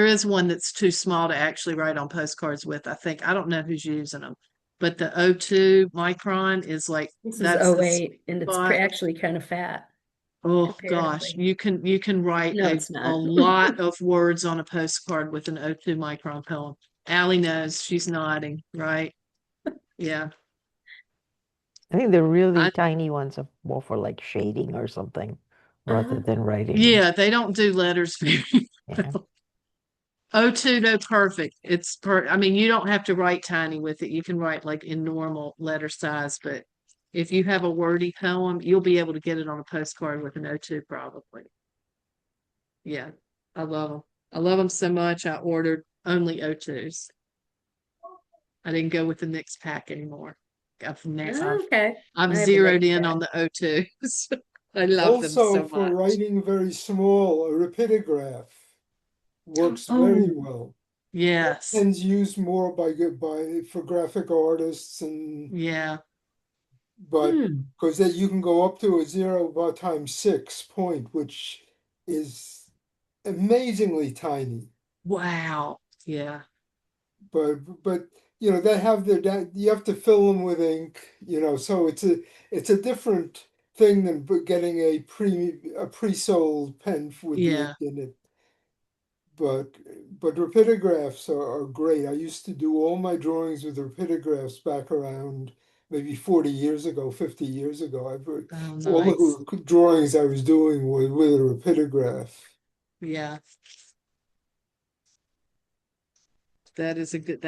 is one that's too small to actually write on postcards with, I think. I don't know who's using them. But the O2 micron is like This is that's the 08, and it's spot. actually kind of fat Oh gosh, comparatively. you can write No, a, it's a not. lot of words on a postcard with an O2 micron poem. Allie knows, she's nodding, right? Yeah. I think the really I tiny ones are more for like shading or something rather Uh, than writing. yeah, they don't do letters very Yeah. well. O2, no, perfect. I mean, you don't have to write tiny with it. You can write like in normal letter size, but if you have a wordy poem, you'll be able to get it on a postcard with an O2 probably. Yeah, I love them. I love them so much. I ordered only O2s. I didn't go with the mixed pack anymore. I've, I've, okay. I've I have a zeroed mixed in bag. on the O2s. I love them Also, so for much. writing very small, a rapidograph works very Oh, well. yes. Pen's used more by for graphic artists, and Yeah. but Hmm. because that you can go up to a 0 times 6 point, which is amazingly tiny. Wow. Yeah. But they have that you have to fill them with ink, so it's a different thing than getting a pre-sold pen with the ink Yeah. in it. But but rapidographs are great. I used to do all my drawings with rapidographs back around maybe 40 years ago, 50 years ago. Oh, All nice. the drawings I was doing were with a rapidograph. Yeah. That's a good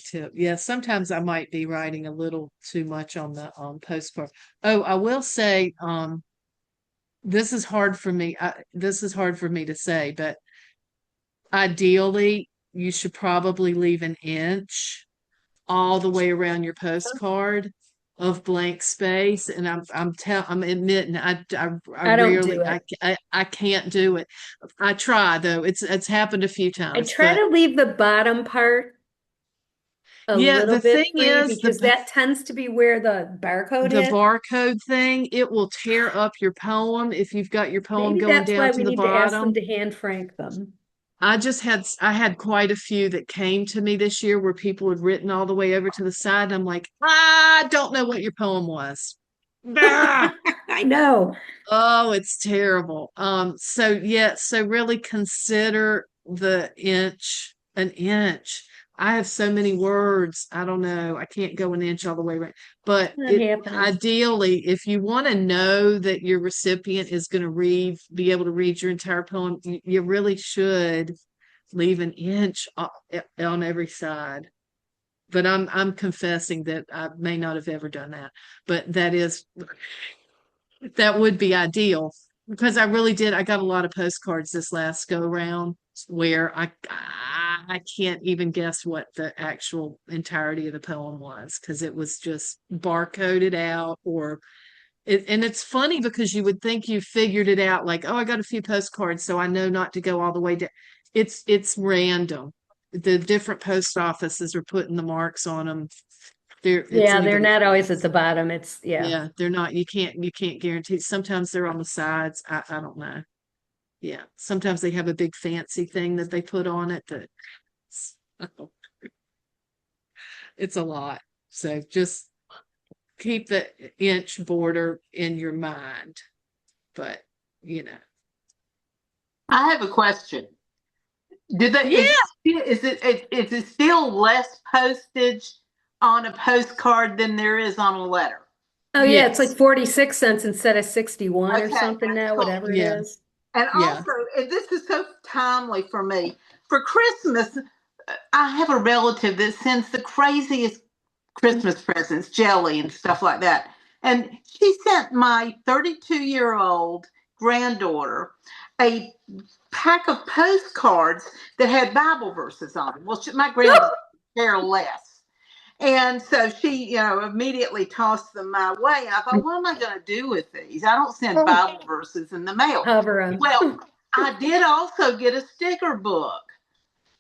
tip. Yeah, sometimes I might be writing a little too much on the postcard. Oh, I will say, this is hard for me. This is hard for me to say, but ideally, you should probably leave an inch all the way around your postcard of blank space. And I'm admitting I I don't rarely do it. I can't do it. I try though. It's happened a few I times, try but to leave the bottom part a yeah, little the thing bit free is because that tends to be where the barcode the is. barcode thing, it will tear up your poem if you've got your poem Maybe going that's down why to we the need to ask them bottom. to hand frank them. I had quite a few that came to me this year where people had written all the way over to the side. And I'm like, I don't know what your poem was. Ah! I know. Oh, it's terrible. So yeah, so really consider an inch. I have so many words. I don't know. I can't go an inch all the way around. But Not it happening. ideally, if you want to know that your recipient is going to be able to read your entire poem, you really should leave an inch on every side. But I'm confessing that I may not have ever done that. But that would be ideal because I really did. I got a lot of postcards this last go around where I can't even guess what the actual entirety of the poem was because it was just barcoded out and it's funny because you would think you figured it out like, oh, I got a few postcards, so I know not to go all the way down. It's random. The different post offices are putting the marks on them. It's Yeah, they're anybody's not always at guess. the bottom. It's yeah. Yeah, they're not. You can't guarantee. Sometimes they're on the sides. I don't know. Yeah, sometimes they have a big fancy thing that they put on it that it's a lot. So just keep the inch border in your mind. But you know, I have a question. Did they, yeah, is it still less postage on a postcard than there is on a letter? Oh yeah, it's like yes, 46 cents instead of 61 or Okay, something that's now, cool. whatever it yeah, is. And yeah. also, and this is so timely for me. For Christmas, I have a relative that sends the craziest Christmas presents, jelly and stuff like that. And she sent my 32-year-old granddaughter a pack of postcards that had Bible verses on them. Well, my granddaughter care less. And so she, immediately tossed them my way. And I thought, what am I going to do with these? I don't send Bible verses in the mail. Cover them. Well, I did also get a sticker book.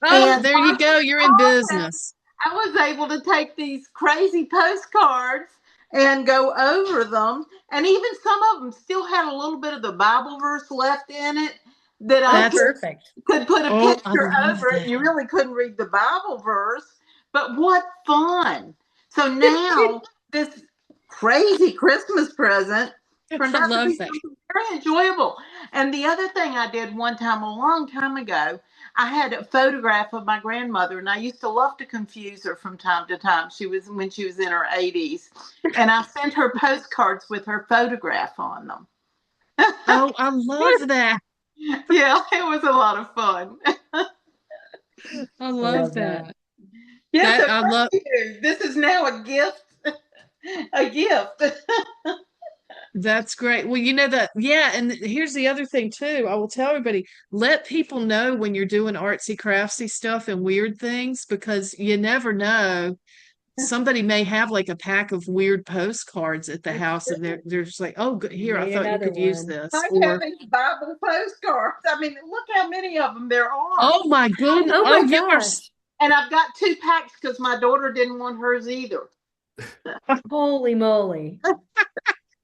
Oh, And there you go. You're in business. I was able to take these crazy postcards and go over them. And even some of them still had a little bit of the Bible verse left in it that I Oh, That's perfect. could put a oh, I picture love over it. that. You really couldn't read the Bible verse, but what fun. So now this crazy Christmas present turned I out to love be that. something very enjoyable. And the other thing I did one time, a long time ago, I had a photograph of my grandmother, and I used to love to confuse her from time to time. When she was in her 80s, and I sent her postcards with her photograph on them. Oh, I love that. Yeah, it was a lot of fun. I I love love that. that. Yeah, so I love thank you. This is now a gift. A gift. That's great. Well, you know that, yeah. And here's the other thing too. I will tell everybody, let people know when you're doing artsy craftsy stuff and weird things because you never know. somebody may have like a pack of weird postcards at the house, and they're just like, oh, here, I Made thought you another could use one. this. I Or, have these Bible postcards. I mean, look how many of them there are. oh my goodness. Oh my you are gosh. And I've got 2 packs because my daughter didn't want hers either. Holy moly.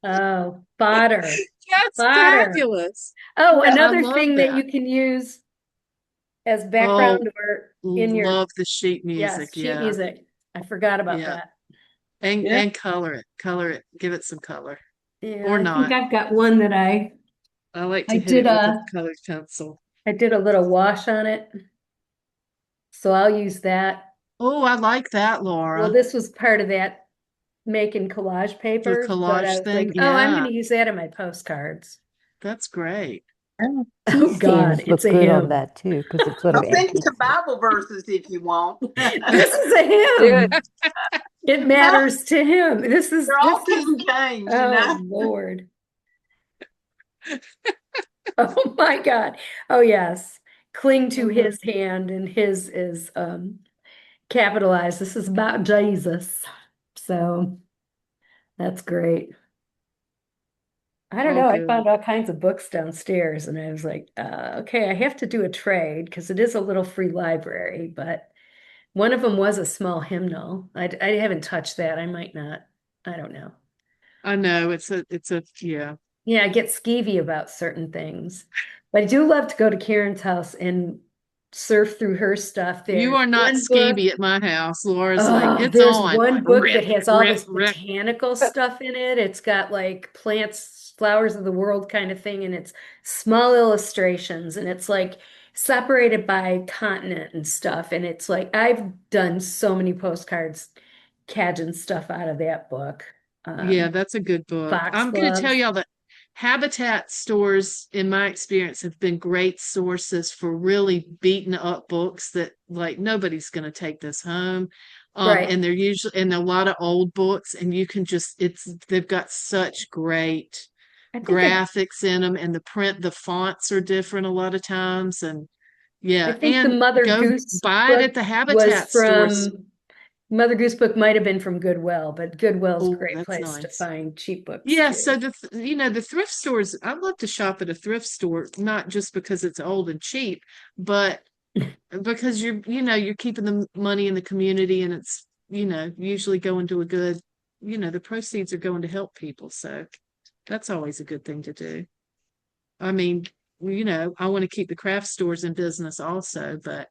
Oh, fodder. That's Fodder. fabulous. Oh, Yeah, I another love thing that that. you can use as Oh, background or in your, love the sheet yes, music. sheet Yeah. music. I forgot about Yeah. that. Yeah. And color it, give it some color. Yeah, Or I think not. I've got one that I like to I hit it did with a a colored pencil. I did a little wash on it. So I'll use that. Oh, I like that, Well, Laura. this was part of that making collage The papers, but I collage was like, thing. oh, I'm Yeah, going to use that in my postcards. that's great. Oh Tea God, stains it's look a good on hymn. that too, because it sort of I'll send you some antiques it. Bible verses if you want. This is a hymn. Dude, It matters to him. They're all King James, you Oh know. Lord. Oh my God. Oh yes. Cling to his hand, and his is capitalized. This is about Jesus. So that's great. I don't Oh, know. I good. found all kinds of books downstairs, and I was like, okay, I have to do a trade because it is a little free library, but one of them was a small hymnal. I haven't touched that. I might not. I don't know. I know yeah. Yeah, I get skeevy about certain things. But I do love to go to Karen's house and surf through her stuff. You There's are not one book. skeevy at my house. Laura's like, Oh, it's there's on. one book Rip, that has all rip, this rip. botanical stuff in it. It's got like plants, flowers of the world kind of thing, and it's small illustrations, and it's like separated by continent and stuff. And it's like I've done so many postcards, cadging stuff out of that book. Yeah, that's a good book. I'm going to tell Foxgloves. y'all that Habitat stores, in my experience, have been great sources for really beaten up books that like nobody's going to take this home. Right. And they're usually and a lot of old books, and you can just they've got such great I think I graphics in them, and the fonts are different a lot of times, and I yeah, think the and Mother go Goose buy it book at the was Habitat stores. from Mother Goose book might have been from Goodwill, but Goodwill's a Oh, great that's place to nice. find cheap books Yeah, too. so the thrift stores, I love to shop at a thrift store, not just because it's old and cheap, but because you're keeping the money in the community, and it's, usually going to a good, the proceeds are going to help people. So that's always a good thing to do. I mean, I want to keep the craft stores in business also, but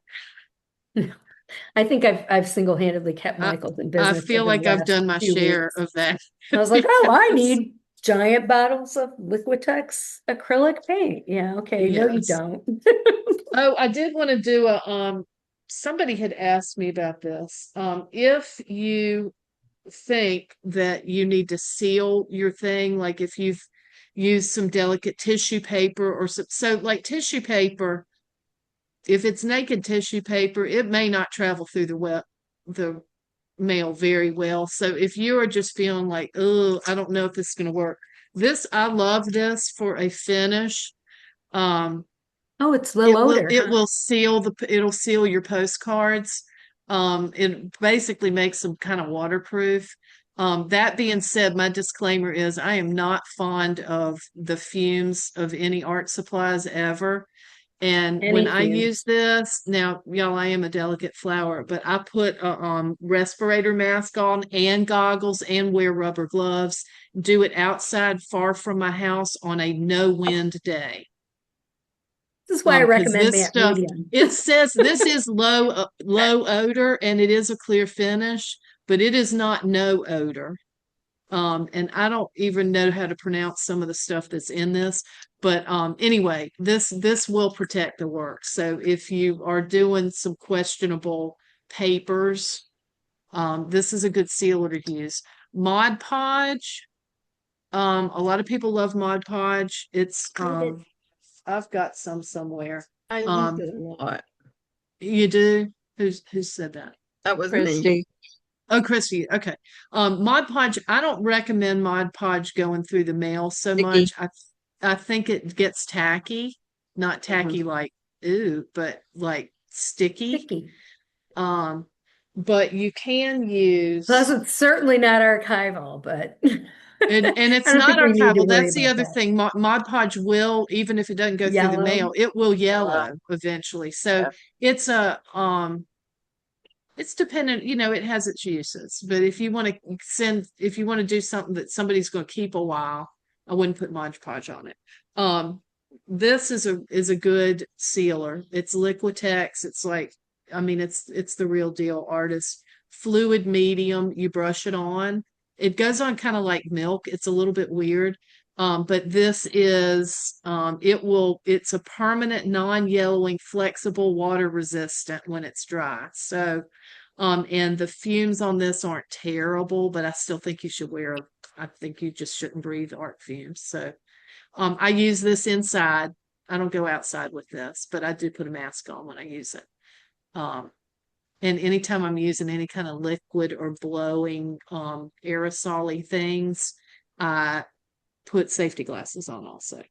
I think I've single-handedly kept I, Michael's in I business feel over the like I've last done my few share weeks. of that. I was like, oh, I Yes. need giant bottles of Liquitex acrylic paint. Yeah, okay. No, you Yes. don't. Oh, I did want to do somebody had asked me about this. If you think that you need to seal your thing, like if you've used some delicate tissue paper or so like tissue paper, if it's naked tissue paper, it may not travel through the mail very well. So if you are just feeling like, oh, I don't know if this is going to work, I love this for a finish. Oh, it's low odor, It huh? will it'll seal your postcards. It basically makes them kind of waterproof. That being said, my disclaimer is I am not fond of the fumes of any art supplies ever. And when Any I fumes. use this, now, y'all, I am a delicate flower, but I put a respirator mask on and goggles and wear rubber gloves. Do it outside far from my house on a no wind day. This is why I Because recommend this matte stuff, medium. it says this is low odor, and it is a clear finish, but it is not no odor. And I don't even know how to pronounce some of the stuff that's in this, but anyway, this will protect the work. So if you are doing some questionable papers, this is a good sealer to use. Mod Podge, a lot of people love Mod Podge. It's I've got some somewhere. I use it a lot. You do? Who said that? That was Chris. me. Oh, Christy. Okay. Mod Podge. I don't recommend Mod Podge going through the mail so Sticky. much. I think it gets tacky, not tacky like ooh, but like sticky. Sticky. Um, but you can use, Plus, it's certainly not archival, but and it's I don't not think we need to archival. worry That's the about other that. thing. Mod Podge will, even if it doesn't go through the Yellow. mail, it will Yellow. yellow eventually. So Yeah. it's it's dependent, it has its uses. But if you want to do something that somebody's going to keep a while, I wouldn't put Mod Podge on it. This is a good sealer. It's Liquitex. It's like, it's the real deal, artist. Fluid medium, you brush it on. It goes on kind of like milk. It's a little bit weird. But this is it's a permanent, non-yellowing, flexible, water resistant when it's dry. So and the fumes on this aren't terrible, but I still think I think you just shouldn't breathe art fumes. So I use this inside. I don't go outside with this, but I do put a mask on when I use it. And anytime I'm using any kind of liquid or blowing aerosol-y things, I put safety glasses on also.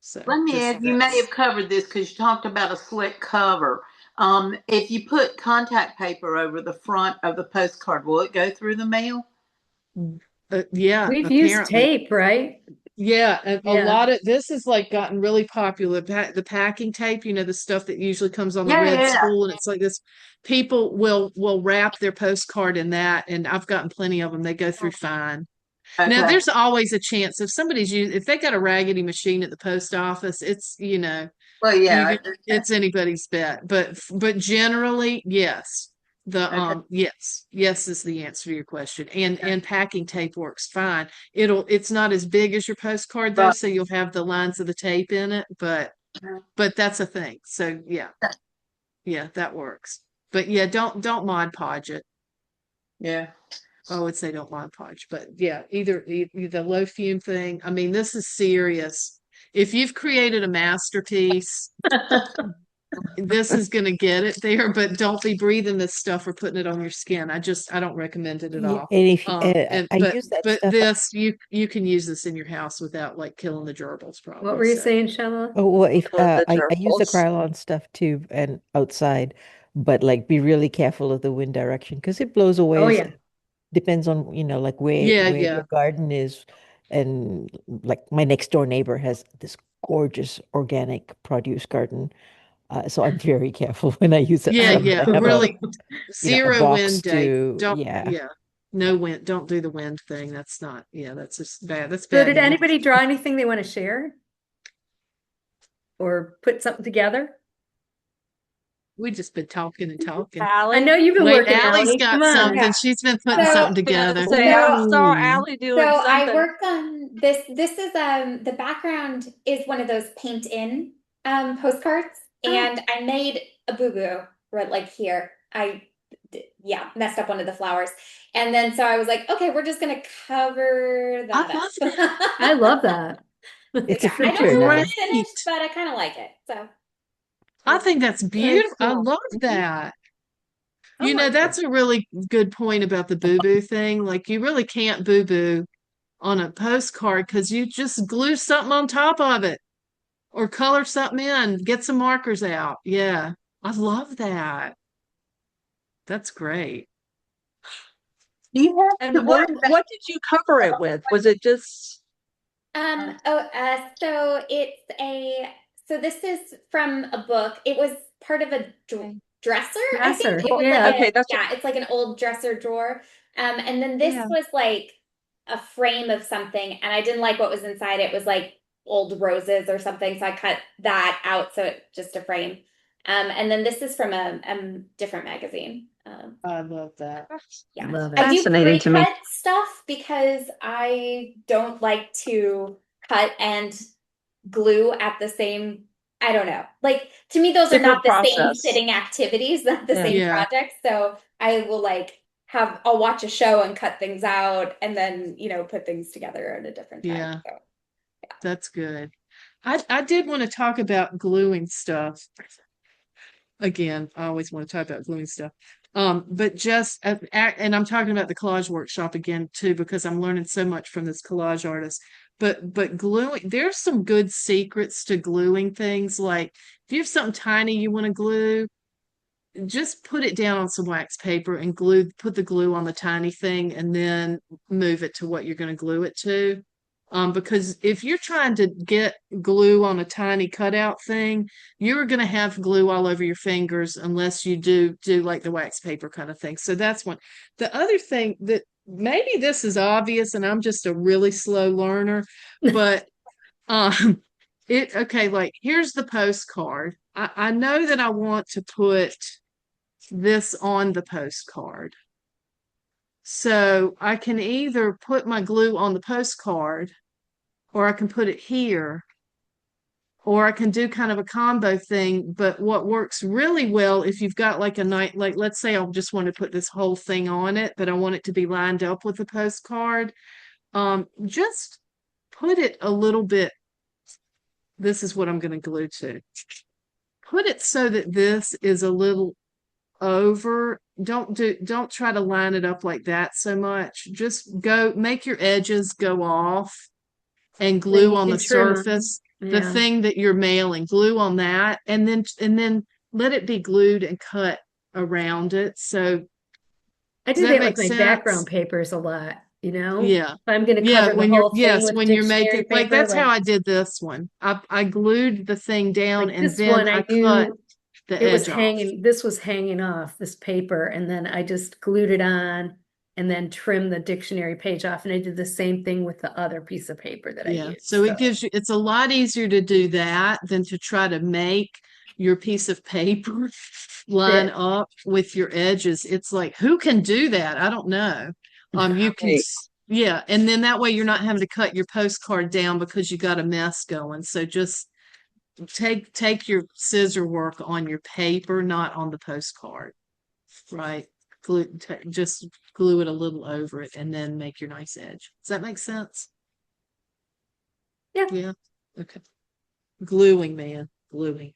So Let me add, you may have covered this because you talked about a slick cover. If you put contact paper over the front of the postcard, will it go through the mail? Yeah, We've used apparently. tape, right? Yeah, a Yeah. lot of this has like gotten really popular. The packing tape, the stuff that usually comes on the Yeah, red yeah. spool, and it's like this. People will wrap their postcard in that, and I've gotten plenty of them. They go through fine. Now, Okay. there's always a chance if they got a raggedy machine at the post office, it's Well, yeah. it's anybody's bet. But generally, yes. Okay. Yes is the answer to your question. And packing tape works fine. It's not as big as your postcard though, Right. so you'll have the lines of the tape in it, but that's a thing. So yeah, that works. But yeah, don't Mod Podge it. Yeah. I would say don't Mod Podge, but yeah, either the low fume thing. I mean, this is serious. If you've created a masterpiece, this is going to get it there, but don't be breathing this stuff or putting it on your skin. I don't recommend it at Yeah, all. and if I But use that stuff. this you can use this in your house without like killing the gerbils probably. What were you So. saying, Shella? Oh, well, if The I use the gerbils. Krylon stuff too and outside, but like be really careful of the wind direction because it blows away. Oh yeah. Depends on, like where Yeah, your garden is. And like my next door neighbor has this gorgeous organic produce garden. So I'm very careful when I use it. Yeah, So yeah. I have Really, a zero box wind day. to, Don't yeah. no wind. Don't do the wind thing. That's not. Yeah, that's just bad. That's So bad did news. anybody draw anything they want to share? Or put something together? We just been talking and talking. I know you've been Wait, working, Allie's Allie. got Come on. something. Yeah. She's been putting So- something together. So I saw Allie doing So I something. worked on this. This is the background is one of those paint in postcards, and I made a boo-boo right like here. Messed up one of the flowers, and then so I was like, okay, we're just gonna cover that I love up. that. I love that. It's a I don't feature know now. if it's finished, but I kind of like it. So I think that's beautiful. I cool. love that. I like That's a really good point about the boo-boo thing. Like you really can't boo-boo on a postcard because you just glue something on top of it or color something in, get some markers out. Yeah, I love that. That's great. Do you have And what did you cover it with? Was it just so this is from a book. It was part of a dresser. I think Dresser. it was Yeah. like Okay, that's it's like an old dresser drawer. And then this was like a frame of something, and I didn't like what was inside. It was like old roses or something, so I cut that out, so it just a frame. And then this is from a different magazine. I love that. Yeah. Love it. I do Fascinating to me. pre-cut stuff because I don't like to cut and glue at the same. I don't know. Like to me, those Different are not the same process. sitting activities, not the same Yeah. projects. So I will I'll watch a show and cut things out and then, put things together at a different time. Yeah. So. That's good. I did want to talk about gluing stuff. Again, I always want to talk about gluing stuff. But and I'm talking about the collage workshop again too, because I'm learning so much from this collage artist. But gluing, there's some good secrets to gluing things. Like if you have something tiny you want to glue, just put it down on some wax paper and put the glue on the tiny thing and then move it to what you're going to glue it to. Because if you're trying to get glue on a tiny cutout thing, you're going to have glue all over your fingers unless you do like the wax paper kind of thing. So that's one. The other thing that maybe this is obvious and I'm just a really slow learner, but okay, like here's the postcard. I know that I want to put this on the postcard. So I can either put my glue on the postcard or I can put it here, or I can do kind of a combo thing. But what works really well if you've got like a night, like let's say I just want to put this whole thing on it, but I want it to be lined up with the postcard. Just put it a little bit. This is what I'm going to glue to. Put it so that this is a little over. Don't try to line it up like that so much. Just make your edges go off and glue on the surface the thing that you're mailing, glue on that, and then let it be glued and cut around it. So I do does that make with my sense? background papers a lot, Yeah. If I'm going to cover the whole thing with when you're dictionary making paper, like that's how I did this one. I glued the thing down like and this then one, I I cut knew the it was edge off. hanging, this was hanging off this paper, and then I just glued it on and then trimmed the dictionary page off. And I did the same thing with the other piece of paper that I used. So it gives you, it's a lot easier to do that than to try to make your piece of paper line up with your edges. It's like, who can do that? I don't know. You can, yeah. And then that way you're not having to cut your postcard down because you got a mess going. So just take your scissor work on your paper, not on the postcard, right? Just glue it a little over it and then make your nice edge. Does that make sense? Yeah. Okay. Gluing, man. Gluing.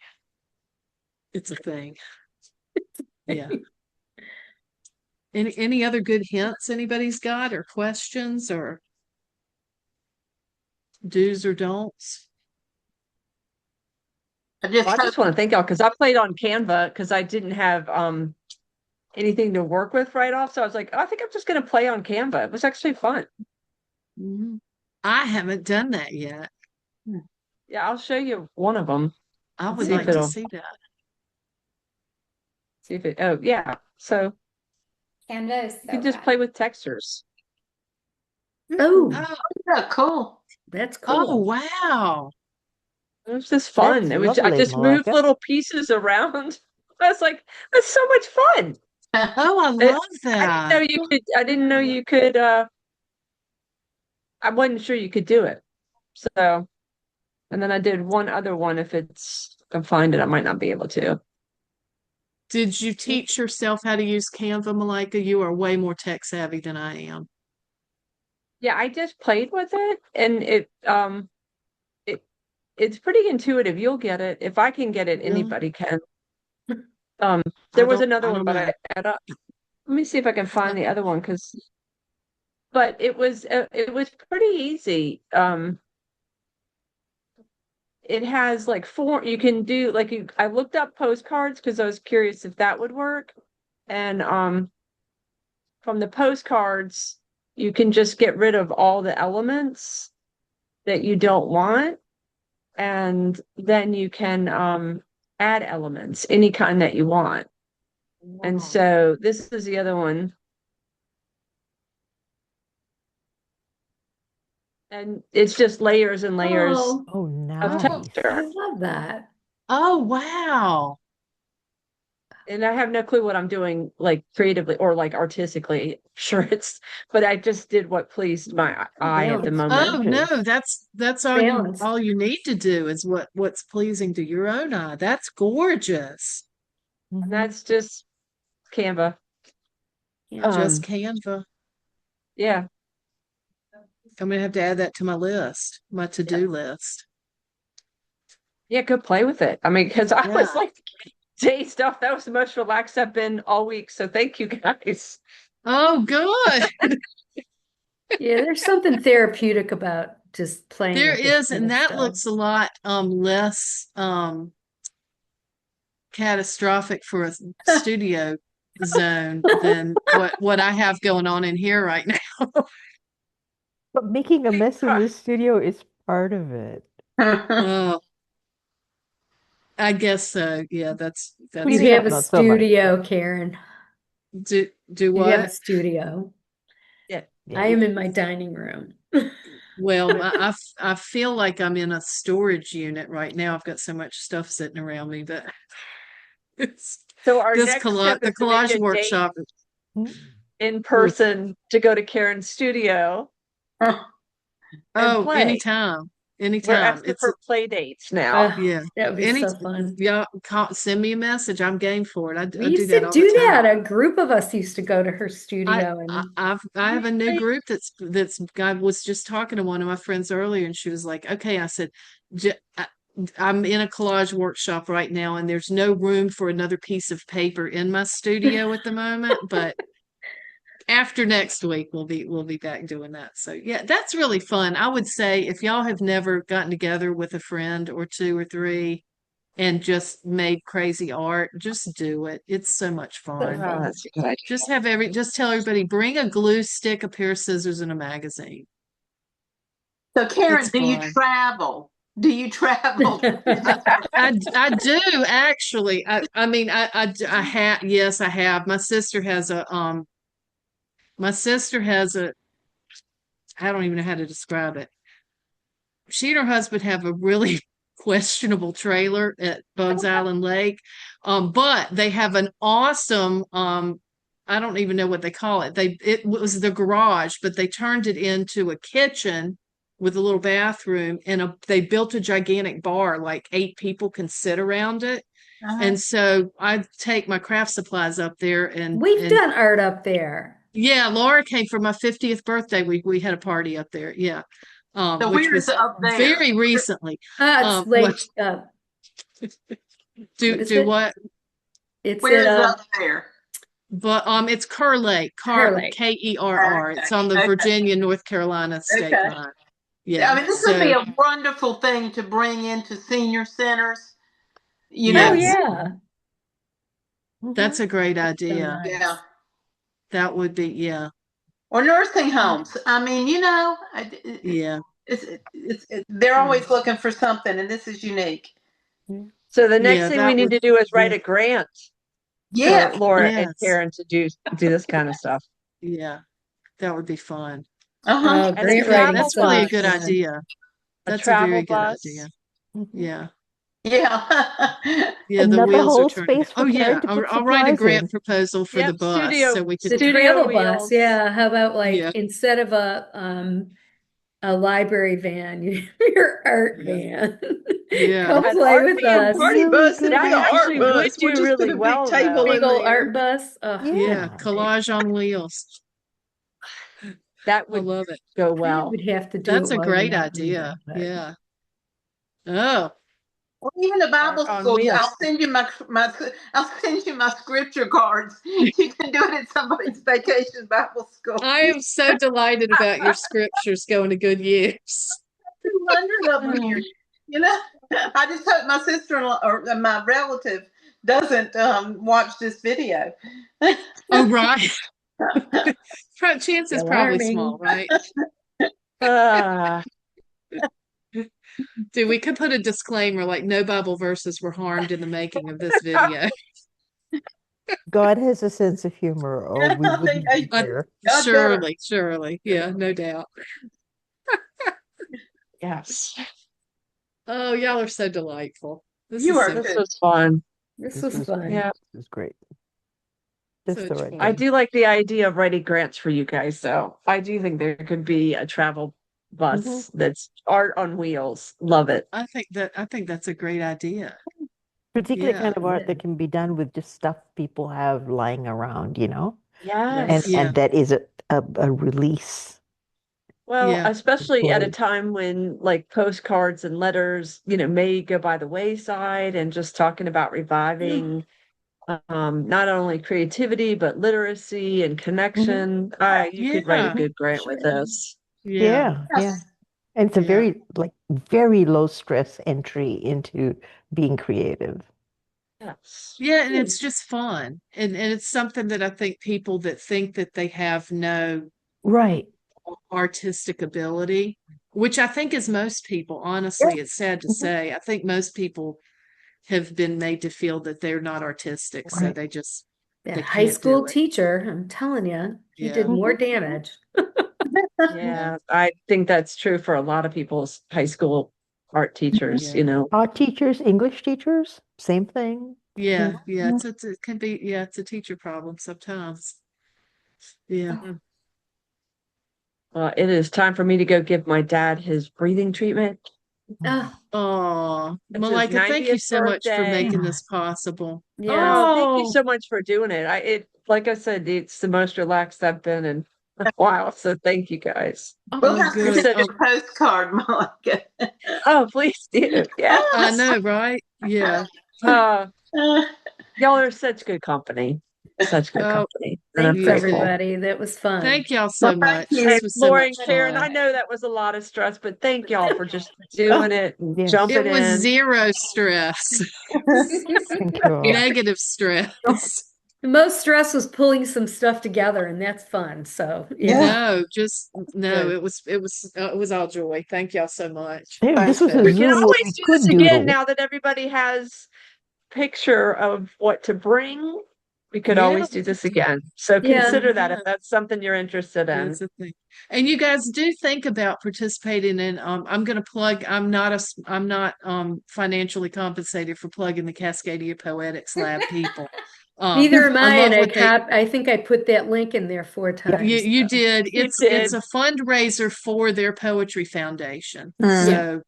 It's a thing. Yeah. Any other good hints anybody's got or questions or do's or don'ts? I Well, I just want to thank y'all because I played on Canva because I didn't have anything to work with right off. So I was like, oh, I think I'm just going to play on Canva. It was actually fun. I haven't done that yet. Yeah, I'll show you one of them. I would like to see that. See if it, oh, yeah. So Canva is so you can just fun. play with textures. Oh, yeah, cool. that's cool. Oh, wow. It was just fun. That's It was, I lovely, just moved Malika. little pieces around. I was like, that's so much fun. Oh, I love that. I didn't know you could, I wasn't sure you could do it. So, and then I did one other one. If I can find it, I might not be able to. Did you teach yourself how to use Canva, Malika? You are way more tech savvy than I am. Yeah, I just played with it and it's pretty intuitive. You'll get it. If I can get it, anybody can. There was another one, but let me see if I can find the other one but it was pretty easy. It has like you can do like I looked up postcards because I was curious if that would work. And from the postcards, you can just get rid of all the elements that you don't want. And then you can add elements, any kind that you want. Wow. And so this is the other one. And it's just layers and layers Oh, nice. of texture. I love that. Oh, wow. And I have no clue what I'm doing like creatively or like artistically. Sure, but I just did what pleased my eye at the moment. Oh no, that's all you need to do is what's pleasing to your own eye. That's gorgeous. And that's just Canva. Just Canva. Yeah. I'm gonna have to add that to my list, my to-do list. Yeah, go play with it. I mean, because I was like day stuff. That was the most relaxed I've been all week. So thank you guys. Oh, good. Yeah, there's something therapeutic about just playing. There with this is, kind and of that stuff. looks a lot less catastrophic for a studio zone than what I have going on in here right now. But making a mess in the studio is part of it. Oh, I guess so. Yeah, that's You Cleaning have up, a not so much, studio, but Karen. do You have a what? studio. Yeah. I yeah. am in my dining room. Well, I feel like I'm in a storage unit right now. I've got so much stuff sitting around me, but it's So our this next step the is to make collage a date workshop. Mm. in Oof. person to go to Karen's studio and Oh, play. anytime, We're anytime. asking for play dates now. Yeah, That would be any so fun. yeah. Send me a message. I'm game for it. We I do used that to all the do time. that. A group of us used to go to her studio I have a new Really? group that's I was just talking to one of my friends earlier, and she was like, "Okay," I said, I'm in a collage workshop right now, and there's no room for another piece of paper in my studio at the moment, but after next week we'll be back doing that. So yeah, that's really fun. I would say if y'all have never gotten together with a friend or two or three and just made crazy art, just do it. It's so much fun. That's a good idea. Just tell everybody, bring a glue stick, a pair of scissors, and a magazine. So, Karen, It's do you fun. travel? Do you travel? I do actually. I mean I have, yes, I have. My sister has a, I don't even know how to describe it. She and her husband have a really questionable trailer at Bugs Island Lake. But they have an awesome, I don't even know what they call it. It was the garage, but they turned it into a kitchen with a little bathroom, and they built a gigantic bar, like 8 people can sit around it. And so I take my craft supplies up there We've and done art up there. yeah, Laura came for my 50th birthday. We had a party up there. Yeah. So Which where is was it up there? very recently. It's like Do what is do it? what? It's Where is at it up there? But it's Kerr Lake, Kerr Lake. Kerr. It's on the Okay. Virginia North Carolina state Okay. line. I Yeah. mean, this would be a wonderful thing to bring into senior centers. You Oh know, Yes, yeah. that's a great So idea. nice. yeah, That would be, yeah, or nursing homes. I mean, you know, yeah. they're always looking for something, and this is unique. So the next Yeah, thing we that need would, to do is write yeah, a grant for Yes. Laura and yes, Karen to do this kind of stuff. yeah, that would be fun. Uh-huh. Oh, And a grant Yeah, writing's travel that's so really a much bus, good fun. idea. a That's a travel very good bus. idea. Yeah. Yeah. Yeah, the Another wheels are whole turning. space Oh for Karen yeah, to put I'll write a supplies grant in. proposal for the Yep, bus so we The could. studio travel bus, wheels. yeah. How about like Yeah, instead of a library van, your art yeah, van. yeah. Come An play art with Be a van. us. party Really bus. good It'd That be an art actually idea. would bus. We're do just really gonna big well, table though. Big in old there. art bus. Oh, Yeah, Yeah. collage on wheels. That I would love it. go I well. would have to do it That's a while you're great not idea. moving, but Yeah. Oh, Or even the Art Bible on school. wheels. I'll send you I'll send you my scripture cards. You can do it at somebody's vacation Bible school. I am so delighted about your scriptures going to good use. 200 of them here. You know, I just hope my sister-in-law or my relative doesn't watch this video. Oh, right. Chance is probably small, alarming. right? Ah, Dude, we could put a disclaimer like no Bible verses were harmed in the making of this video. God has a sense of humor, or we wouldn't be Uh, here. God better. surely. Yeah, no doubt. yes. Oh, y'all are so delightful. This You is are so This too. was fun. This This was was fun. Yeah. this was great. Just the such right fun. I thing. do like the idea of writing grants for you guys, though. I do think there could be a travel bus that's art on wheels. Love it. I think that's a great idea. Particular Yeah. kind of art that can be done with just stuff people have lying around, you know? Yes. Yeah. And that is a release. Well, Yeah. especially at a Play. time when like postcards and letters, may go by the wayside, and just talking about reviving not only creativity but literacy and connection. You could write a Yeah. good grant with Sure. this. Yeah. Yeah, yeah. And it's a Yeah. very very low stress entry into being creative. Yes. Yeah, and it's just fun. And it's something that I think people that think that they have no Right. artistic ability, which I think is most people, honestly, it's sad to Mhm. say. I think most people have been made to feel that they're not artistic, so Right. they just That they high can't school do it. teacher, I'm telling you, he did Yeah. more Mhm. damage. Yeah, I think that's true for a lot of people's high school art teachers, Yeah. you know. Art teachers, English teachers, same thing. Yeah, yeah, Mhm. it can be, yeah, it's a teacher problem sometimes. Yeah. Oh, It is time for me to go give my dad his breathing treatment. Oh, Oh, It's his Malika, thank you 90th so much for birthday. making this possible. yes. Oh, thank you Oh, so much for doing it. Like I said, it's the most relaxed I've been in a while. So thank you guys. We'll oh, have to You're good. send such, you a postcard, Monica. oh, please do. Yeah. I know, right? Yeah. Uh, Uh, y'all are such good company. Such good Oh, company. And I'm Thanks, yeah. grateful. everybody. That was fun. Thank y'all well, so thank much. you. This And was so Laura much and Karen, I fun. know that was a lot of stress, but thank y'all for just doing it and Yes. jumping It was in. zero stress, Thank you all. negative stress. The most stress was pulling some stuff together, and that's fun. So, yeah. No, just no, Good. it was all joy. Thank y'all so much. Hey, It this was was a We fun. can Zoom where always we do this could again doodle. now that everybody has picture of what to bring. We could Yeah, always do this again. So Yeah. consider that if yeah. that's something you're interested in. That's the thing. And you guys do think about participating in I'm going to plug I'm not financially compensated for plugging the Cascadia Poetics Lab people. Neither am I, love and what they I think I put that link in there 4 times. you so. did. You It's did. a fundraiser for their poetry foundation. Yeah. So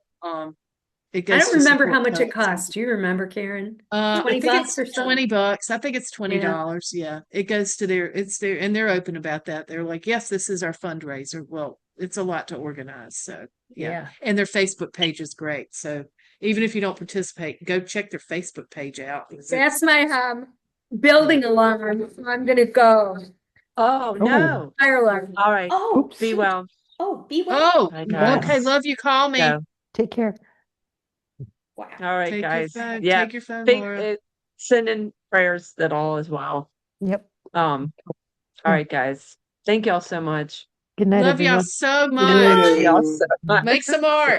it I goes don't to remember how support much it poets. costs. Do you remember, Karen? I 20 think bucks it's or something? $20. I think it's Yeah. $20. Yeah. It goes to and they're open about that. They're like, yes, this is our fundraiser. Well, it's a lot to organize. So yeah. Yeah. And their Facebook page is great. So even if you don't participate, go check their Facebook page out. That's my building alarm. I'm gonna go. Oh, Oh, no. Fire alarm. All right. oh, oops. Be shoot. well. Oh, be well. Oh, Bye, Yes. okay. guys. Love you. Call me. Go. Take care. Wow. All right, Take your guys. phone. Yeah. Take your phone, Think, Laura. send in prayers that all is well. Yep. All right, guys. Thank y'all so much. Good night, Love y'all everyone. so Good night, much. Y'all everyone. so much. Make some art.